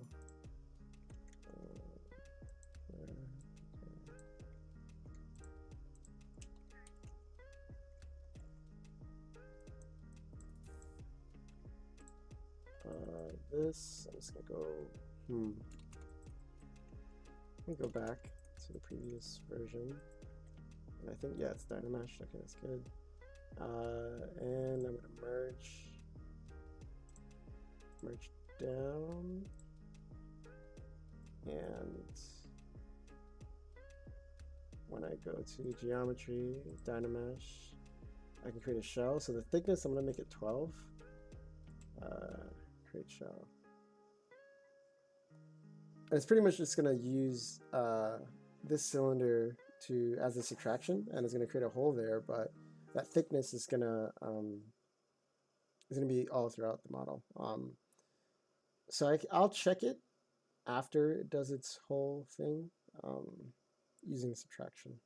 This, I'm just gonna go, let me go back to the previous version. And I think, yeah, it's Dynamesh. Okay, that's good. And I'm gonna merge down, and when I go to geometry, Dynamesh, I can create a shell. So the thickness, I'm gonna make it 12. Create shell. And it's pretty much just gonna use this cylinder as a subtraction, and it's gonna create a hole there, but that thickness is gonna be all throughout the model. So I'll check it after it does its whole thing using subtraction,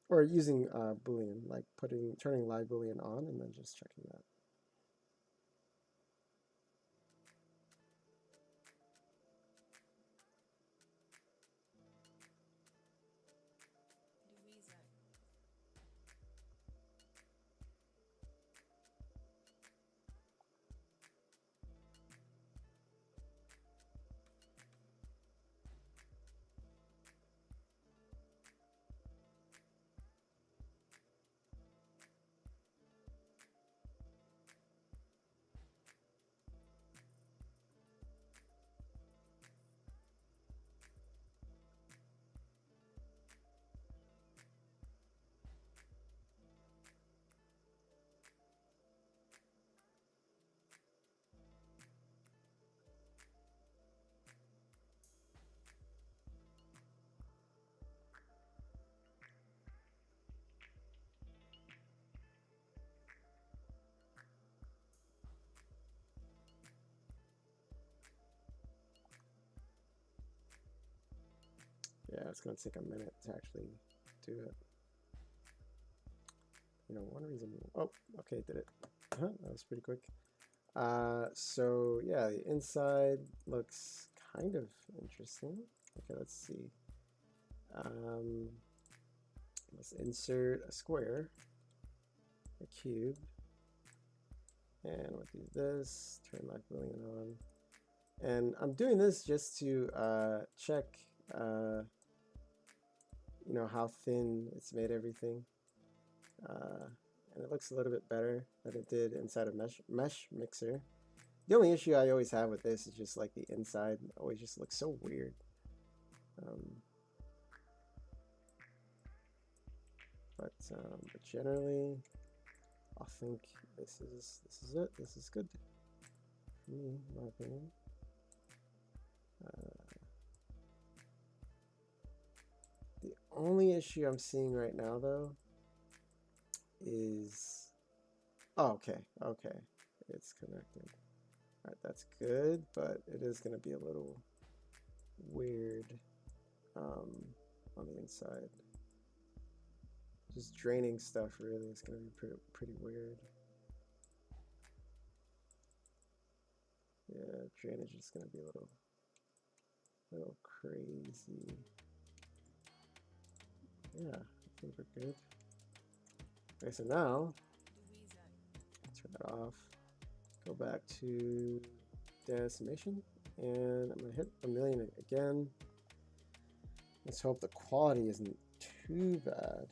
or using Boolean, like turning live Boolean on and then just checking that. Yeah, it's going to take a minute to actually do it. You know, one reason. Oh, okay, did it. That was pretty quick. So yeah, the inside looks kind of interesting. Okay, let's see. Let's insert a square, a cube, and we'll do this. Turn live Boolean on, and I'm doing this just to check. You know how thin it's made everything, and it looks a little bit better than it did inside of Mesh Mixer. The only issue I always have with this is just like the inside always just looks so weird. But generally, I think this is it. This is good for me, in my opinion. The only issue I'm seeing right now, though, is okay, it's connected. All right, that's good, but it is going to be a little weird on the inside. Just draining stuff really is going to be pretty weird. Yeah, drainage is going to be a little crazy. Yeah, I think we're good. Okay, so now turn that off. Go back to decimation, and I'm gonna hit 1,000,000 again. Let's hope the quality isn't too bad.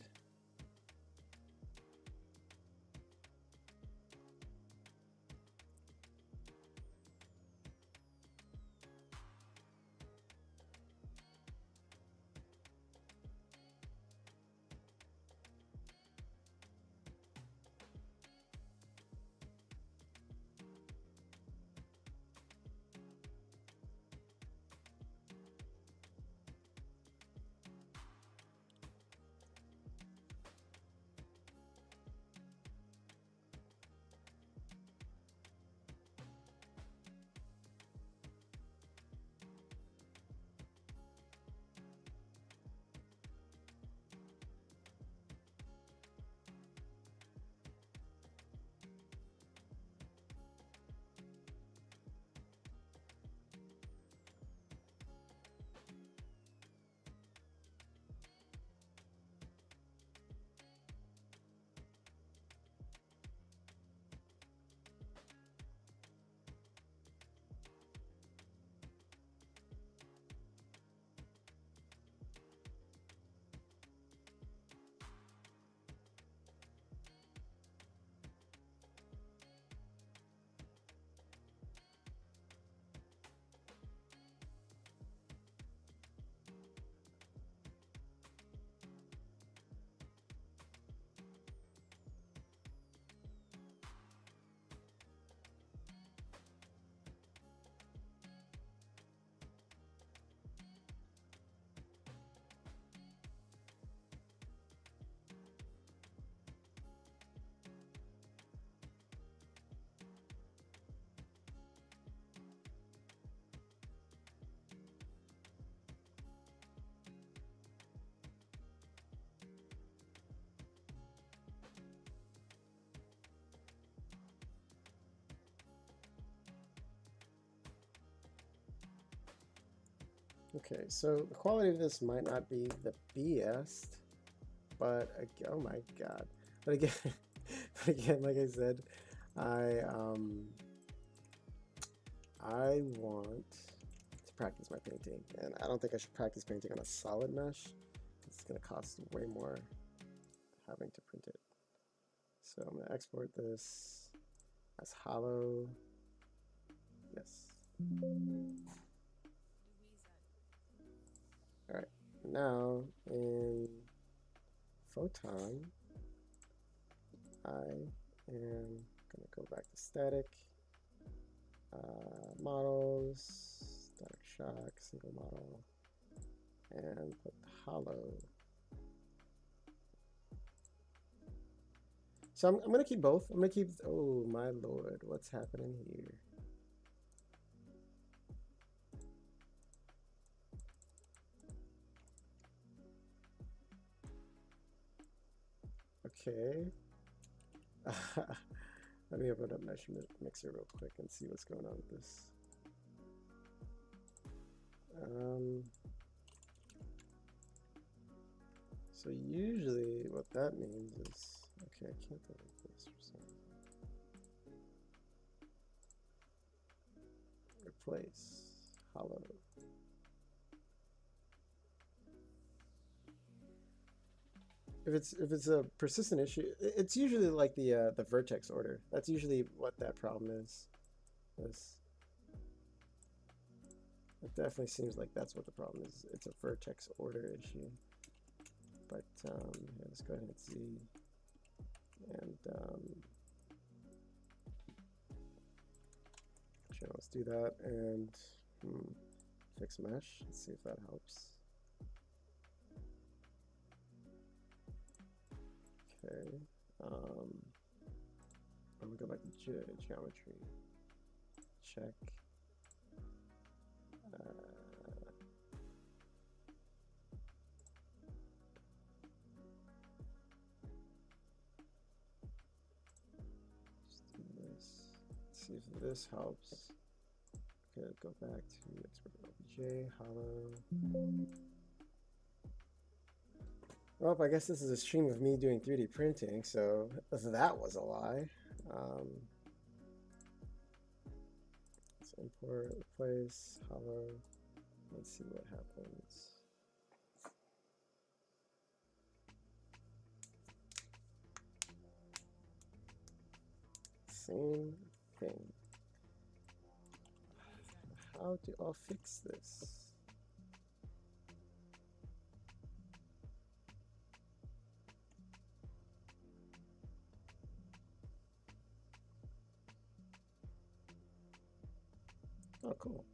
Okay, so the quality of this might not be the best, but oh my god! But again, but again, like I said, I want to practice my painting, and I don't think I should practice painting on a solid mesh. It's going to cost way more having to print it. So I'm going to export this as hollow. Yes. All right. Now in Photon, I am going to go back to static, models, static shock, single model, and put hollow. So I'm going to keep both. I'm going to keep, oh my lord, what's happening here? Okay. Let me open up Mesh Mixer real quick and see what's going on with this. So usually what that means is, okay, I can't delete this for some reason. Replace hollow. If it's a persistent issue, it's usually like the vertex order. That's usually what that problem is. It definitely seems like that's what the problem is. It's a vertex order issue. But yeah, let's go ahead and hit Z, and sure, let's do that, and fix mesh. Let's see if that helps. Okay, I'm gonna go back to geometry. check. Just do this. Let's see if this helps. Okay, go back to export OBJ, hollow. Well, I guess this is a stream of me doing 3D printing, so that was a lie. Let's import, replace, hollow. Let's see what happens. Same thing. How do I fix this? Oh, cool.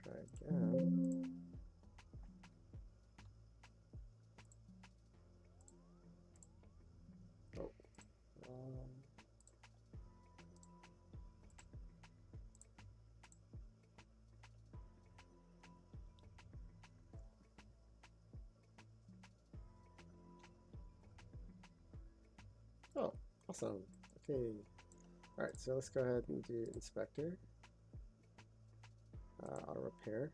Try again. Oh. Oh, awesome. Okay. All right, so let's go ahead and do inspector. Auto repair.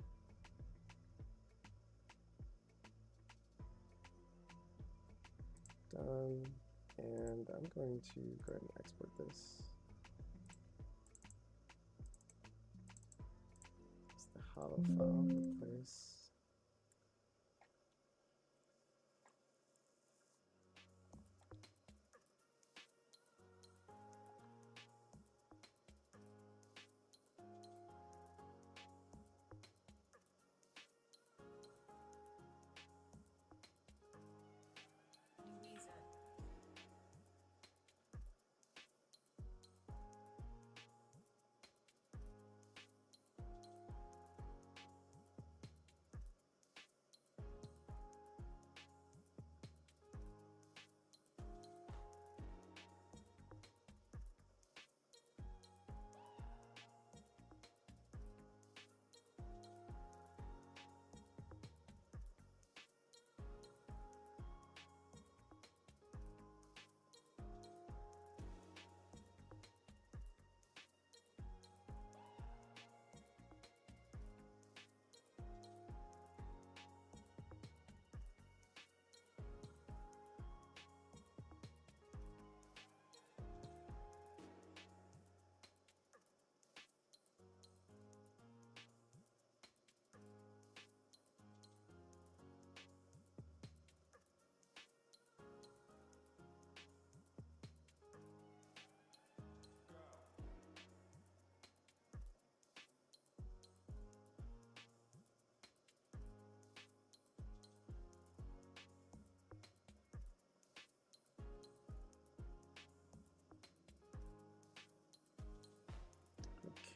Done. And I'm going to go ahead and export this. It's the hollow file, replace.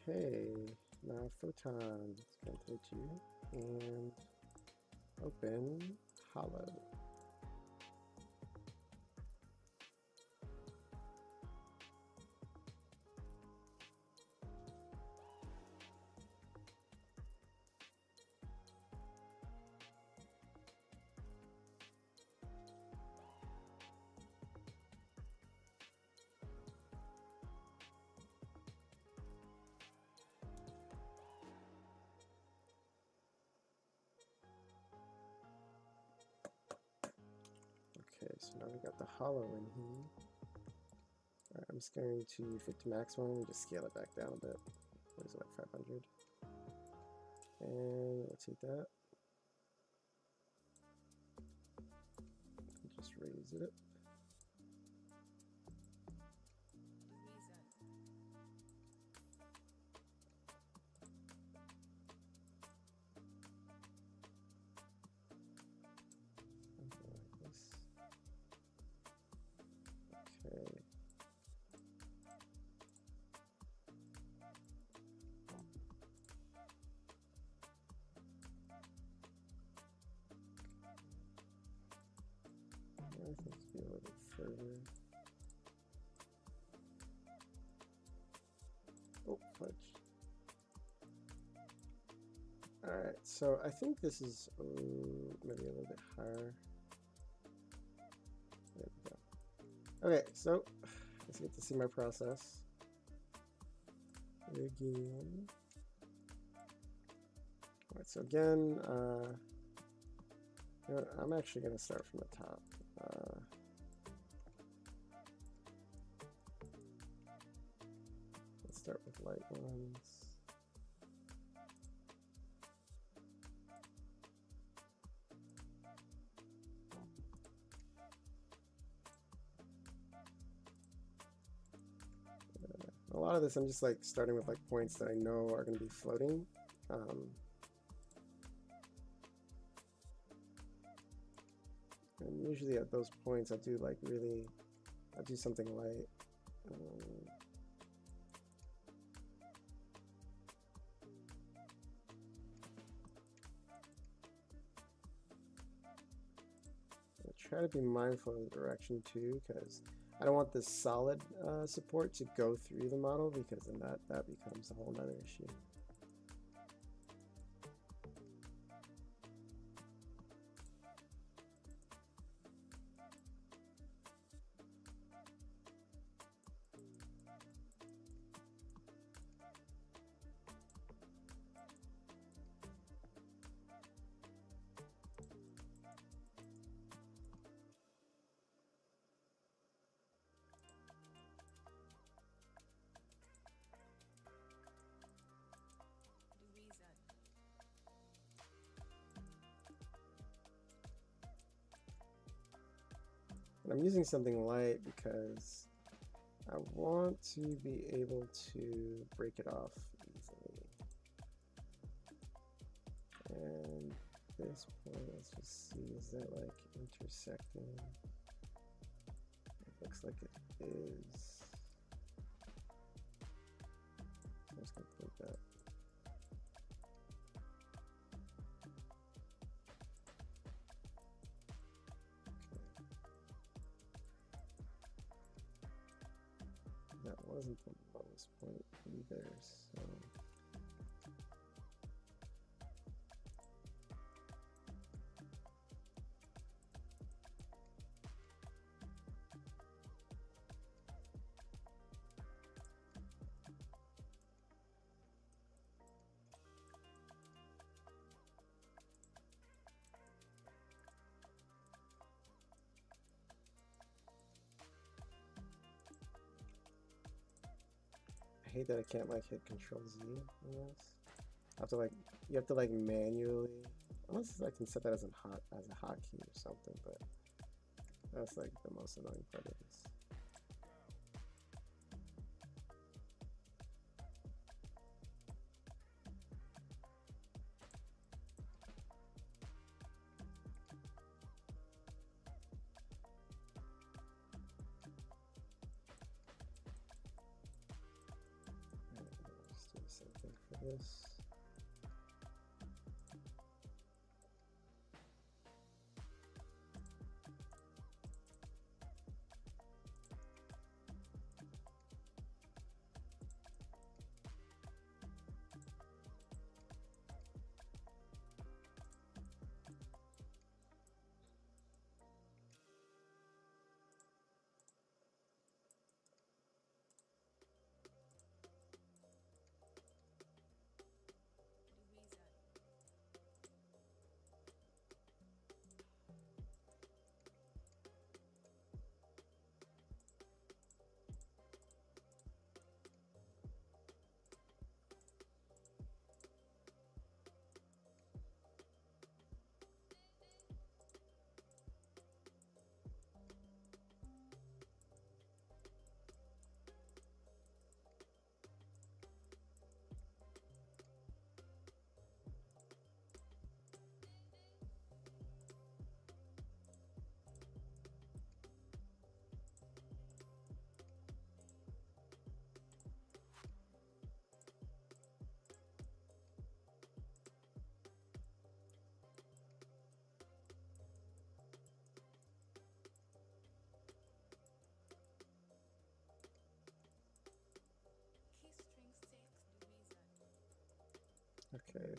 Okay, now Photon, it's going to hit you, and open Hollow. so now we got the hollow in here. Alright, I'm just going to fit to maximum and just scale it back down a bit. What is it, like 500? And rotate that. Just raise it. Something like this. Okay. I think it's be a little bit further. Oh, fudge. Alright, so I think this is maybe a little bit higher. There we go. Okay, so let's get to see my process again. Alright, so again, you know, I'm actually going to start from the top. Let's start with light ones. A lot of this I'm just like starting with like points that I know are going to be floating. And usually at those points I'll do like I'll do something light. I'll try to be mindful of the direction too, because I don't want this solid support to go through the model, because then that becomes a whole nother issue. And I'm using something light because I want to be able to break it off easily. And this point, let's just see, is that like intersecting? It looks like it is. I'm just gonna click that. That wasn't the lowest point either, so I hate that I can't like hit Control Z on this. I have to like, you have to like manually, unless I can set that as a hotkey or something, but that's like the most annoying part of this. Let's do the same thing for this.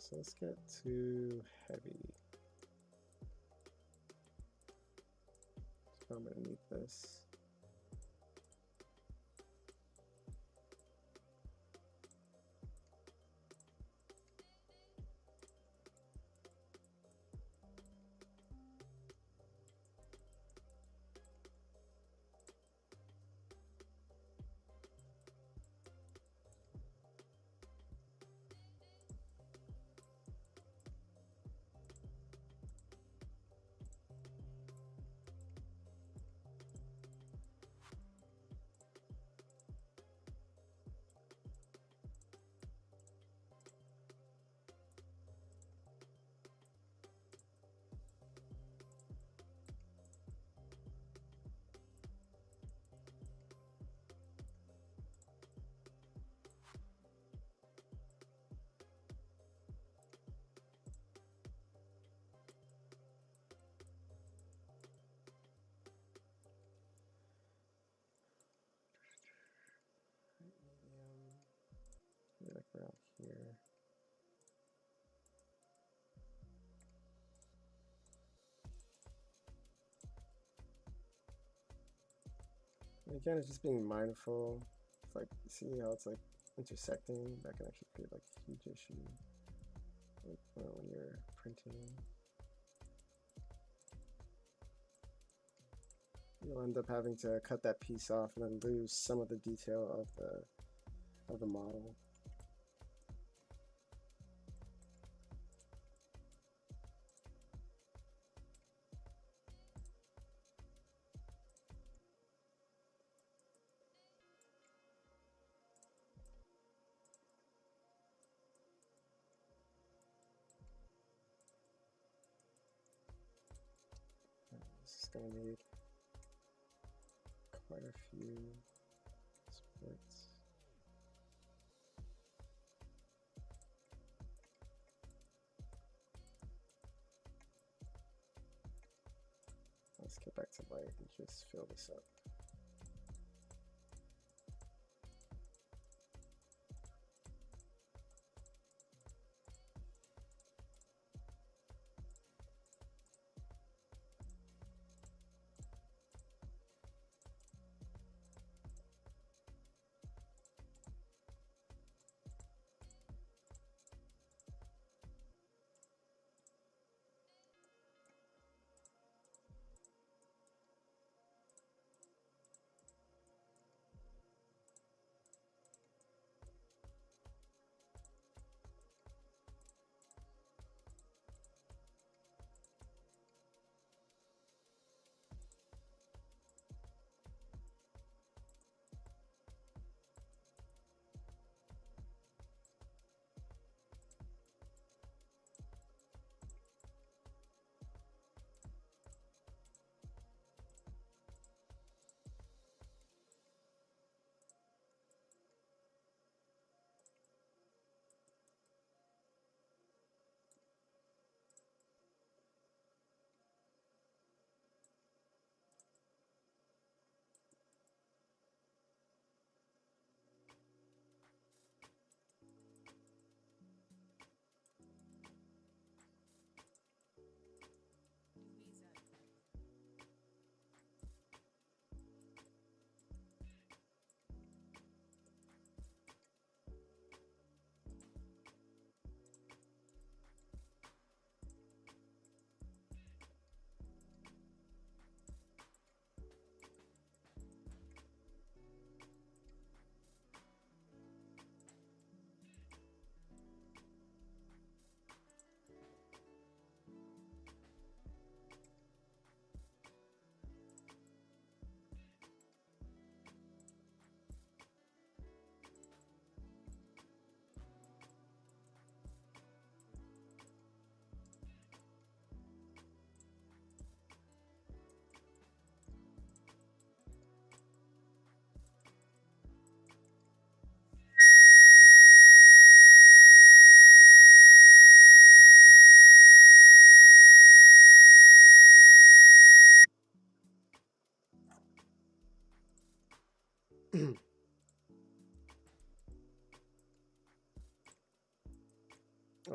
so let's get to heavy. So I'm gonna need this. Like around here. Again, it's just being mindful. It's like, see how it's like intersecting? That can actually create like a huge issue like, when you're printing. You'll end up having to cut that piece off and then lose some of the detail of the model. This is going to need quite a few splits. Let's get back to light and just fill this up.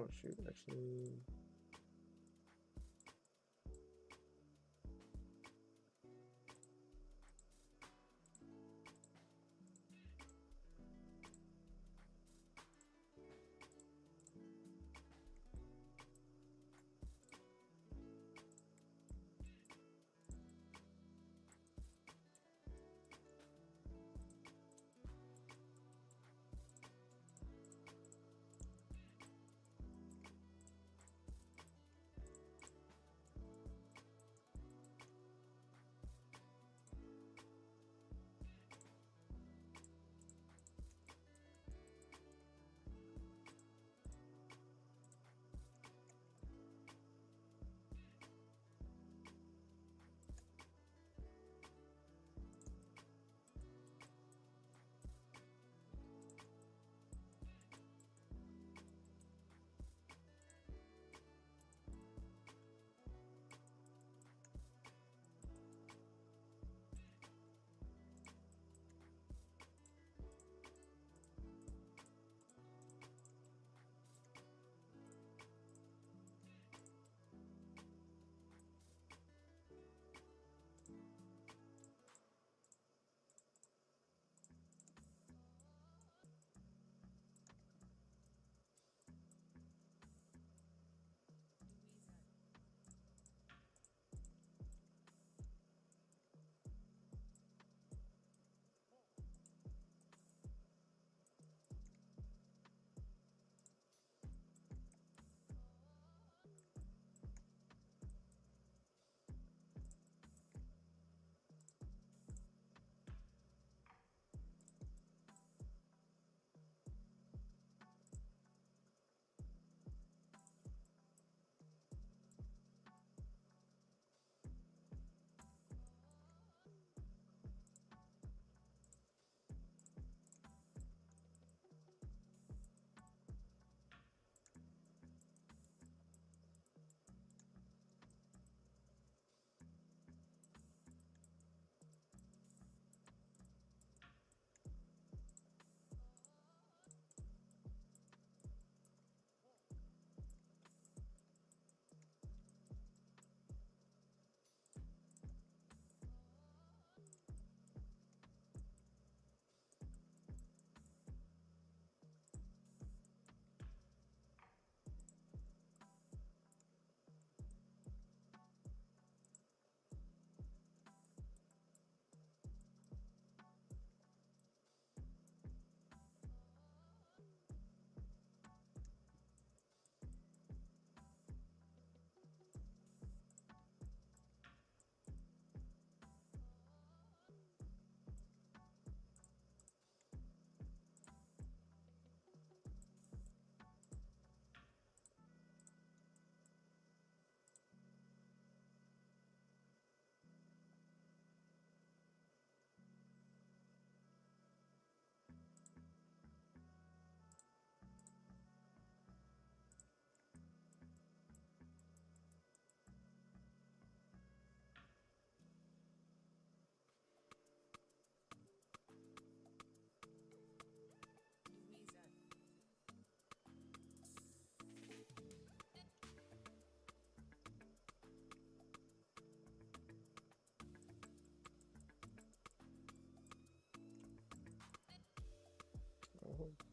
Oh shoot, actually.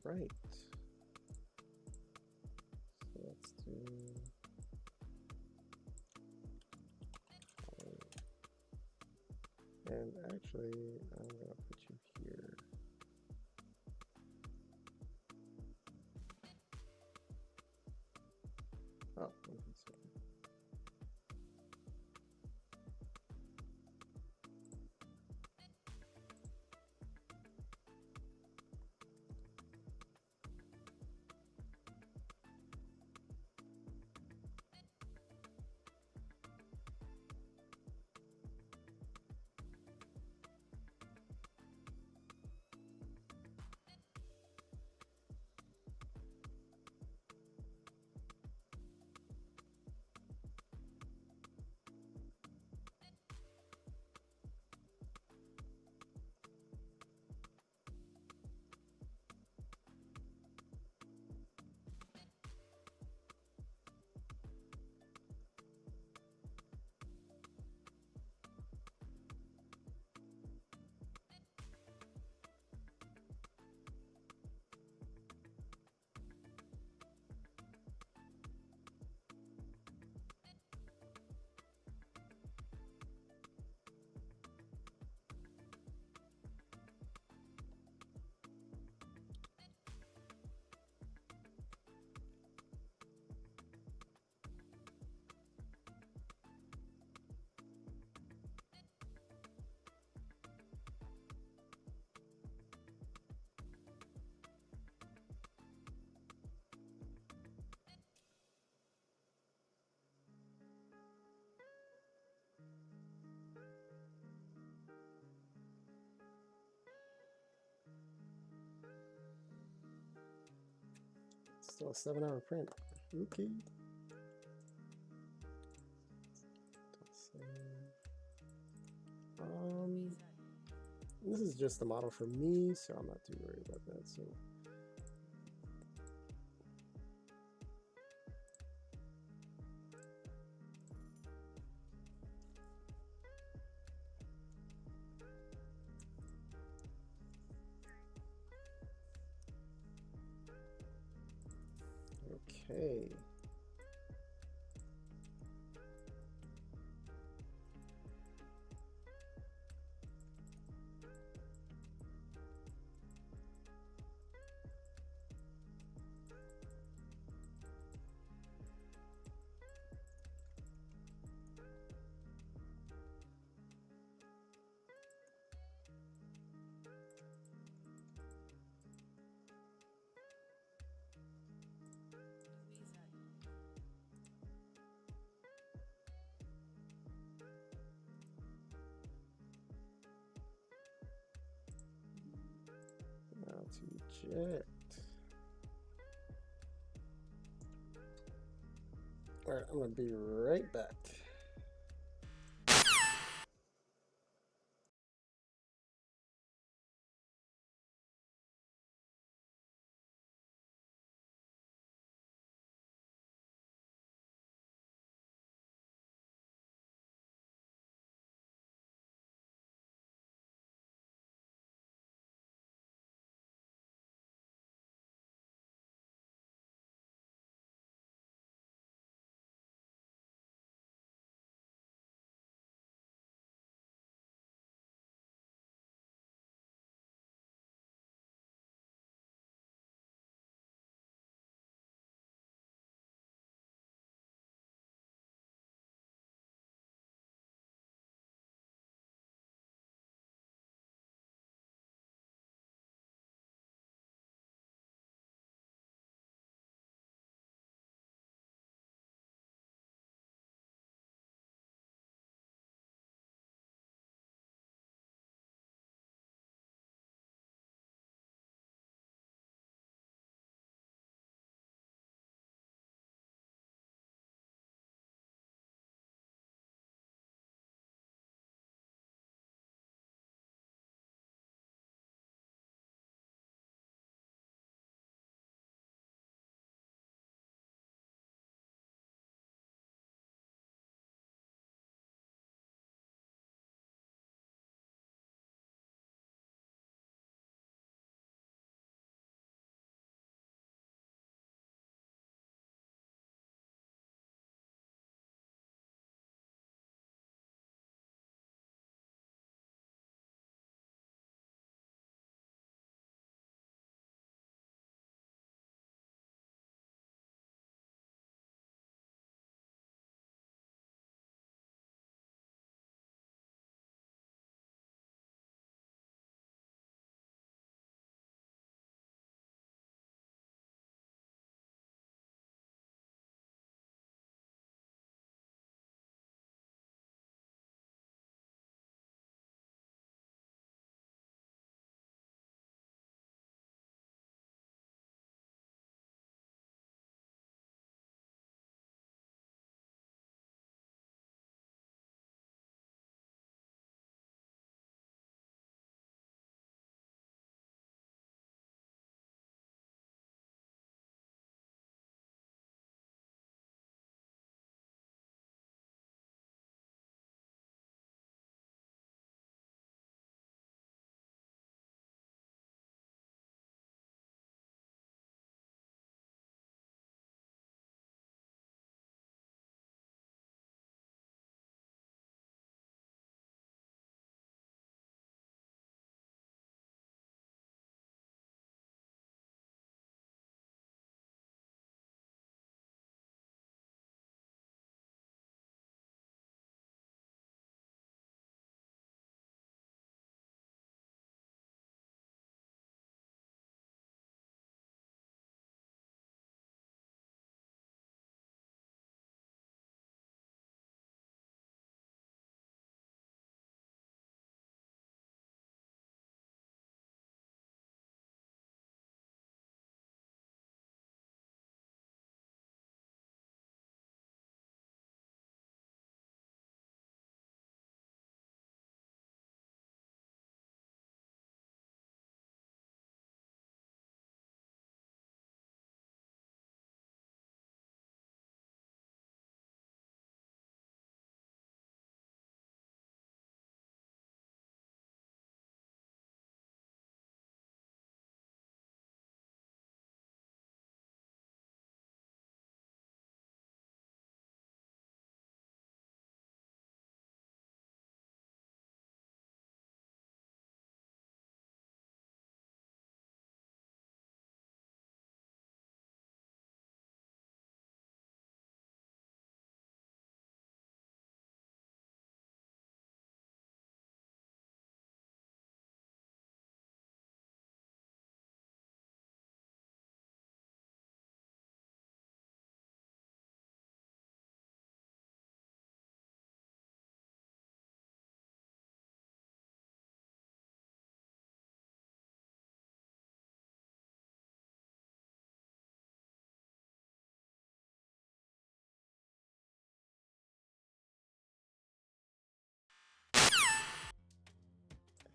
All right. So let's do. And actually, I'm gonna put you here. Oh, okay, so Still a 7-hour print. Okay. This is just the model for me, so I'm not too worried about that. So okay. Now to eject. All right, I'm gonna be right back.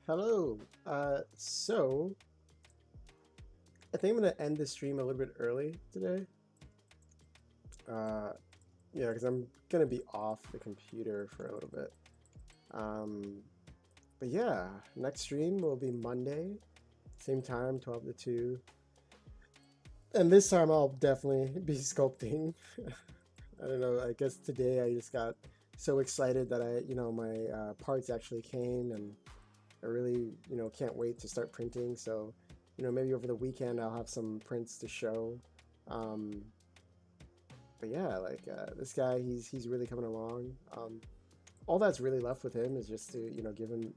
Hello. So I think I'm gonna end the stream a little bit early today. Uh, yeah, because I'm gonna be off the computer for a little bit. Um, but yeah, next stream will be Monday, same time, 12 to 2. And this time I'll definitely be sculpting. I don't know, I guess today I just got so excited that my parts actually came, and I really, can't wait to start printing. So, maybe over the weekend I'll have some prints to show. Um, but yeah, like this guy, he's really coming along. All that's really left with him is just to, give him,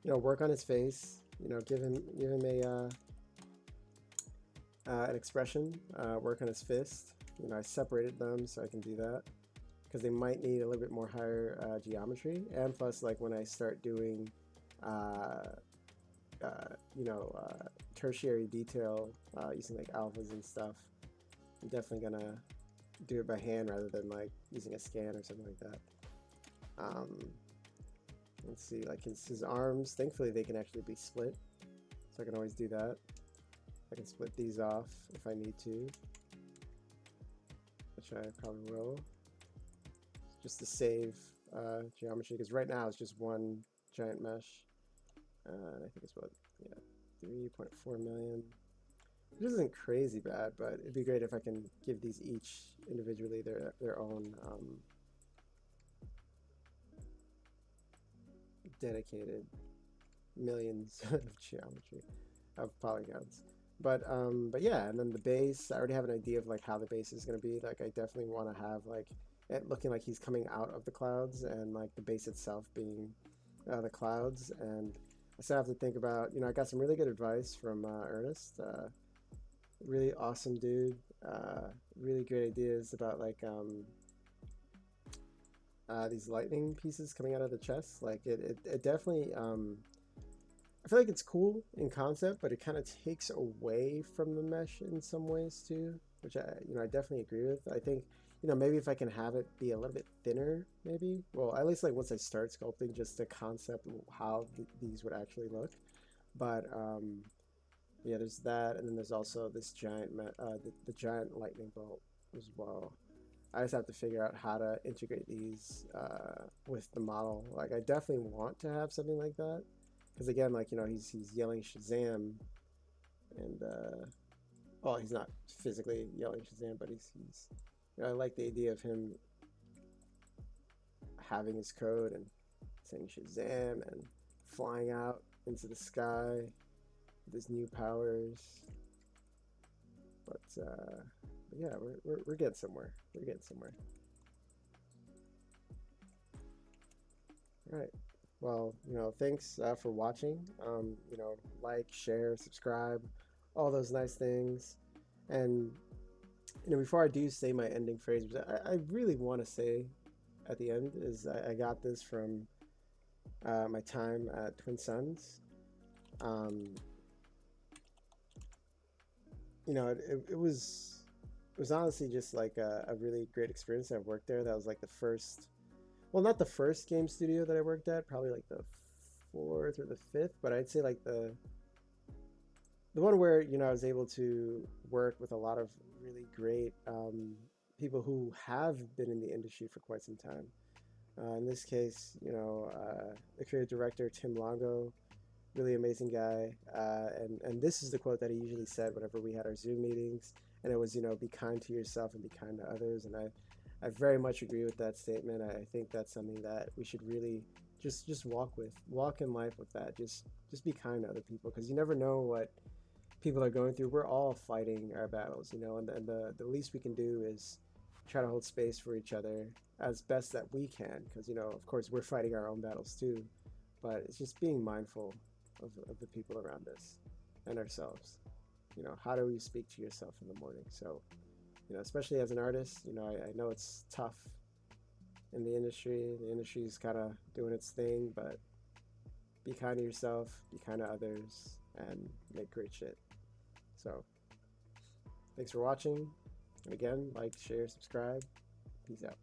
work on his face. Give him an expression. Work on his fist. I separated them so I can do that because they might need a little bit more higher geometry. And plus, like when I start doing uh, tertiary detail using like alphas and stuff, I'm definitely gonna do it by hand rather than like using a scan or something like that. Let's see, like his arms, thankfully they can actually be split, so I can always do that. I can split these off if I need to, which I probably will, just to save geometry, because right now it's just one giant mesh. I think it's what, yeah, 3.4 million. Which isn't crazy bad, but it'd be great if I can give these each individually their own dedicated millions of geometry of polygons. But yeah, and then the base, I already have an idea of like how the base is going to be. Like I definitely want to have like it looking like he's coming out of the clouds, and like the base itself being the clouds. And I still have to think about, I got some really good advice from Ernest. Really awesome dude. Really great ideas about like these lightning pieces coming out of the chest. Like it definitely I feel like it's cool in concept, but it kind of takes away from the mesh in some ways too, which I definitely agree with. I think, maybe if I can have it be a little bit thinner, maybe, well, at least like once I start sculpting, just the concept of how these would actually look. But yeah, there's that, and then there's also this giant the giant lightning bolt as well. I just have to figure out how to integrate these with the model. Like I definitely want to have something like that, because again, like he's yelling Shazam, and well, he's not physically yelling Shazam, but he's I like the idea of him having his code and saying Shazam and flying out into the sky with his new powers. But yeah, we're getting somewhere. We're getting somewhere. All right. Well, thanks for watching. Like, share, subscribe, all those nice things. And before I do say my ending phrase, which I really want to say at the end, is I got this from my time at Twin Suns. It was honestly just like a really great experience. I've worked there. That was like the first, well, not the first game studio that I worked at, probably like the fourth or the fifth, but I'd say like the one where I was able to work with a lot of really great people who have been in the industry for quite some time. In this case, the creative director Tim Longo, really amazing guy, and this is the quote that he usually said whenever we had our Zoom meetings, and it was, be kind to yourself and be kind to others. And I very much agree with that statement. I think that's something that we should really just walk in life with that. Just be kind to other people, because you never know what people are going through. We're all fighting our battles, and the least we can do is try to hold space for each other as best that we can, because of course we're fighting our own battles too, but it's just being mindful of the people around us and ourselves. How do you speak to yourself in the morning? So especially as an artist, I know it's tough in the industry. The industry's kind of doing its thing, but be kind to yourself, be kind to others, and make great shit. So thanks for watching, and again, like, share, subscribe. Peace out.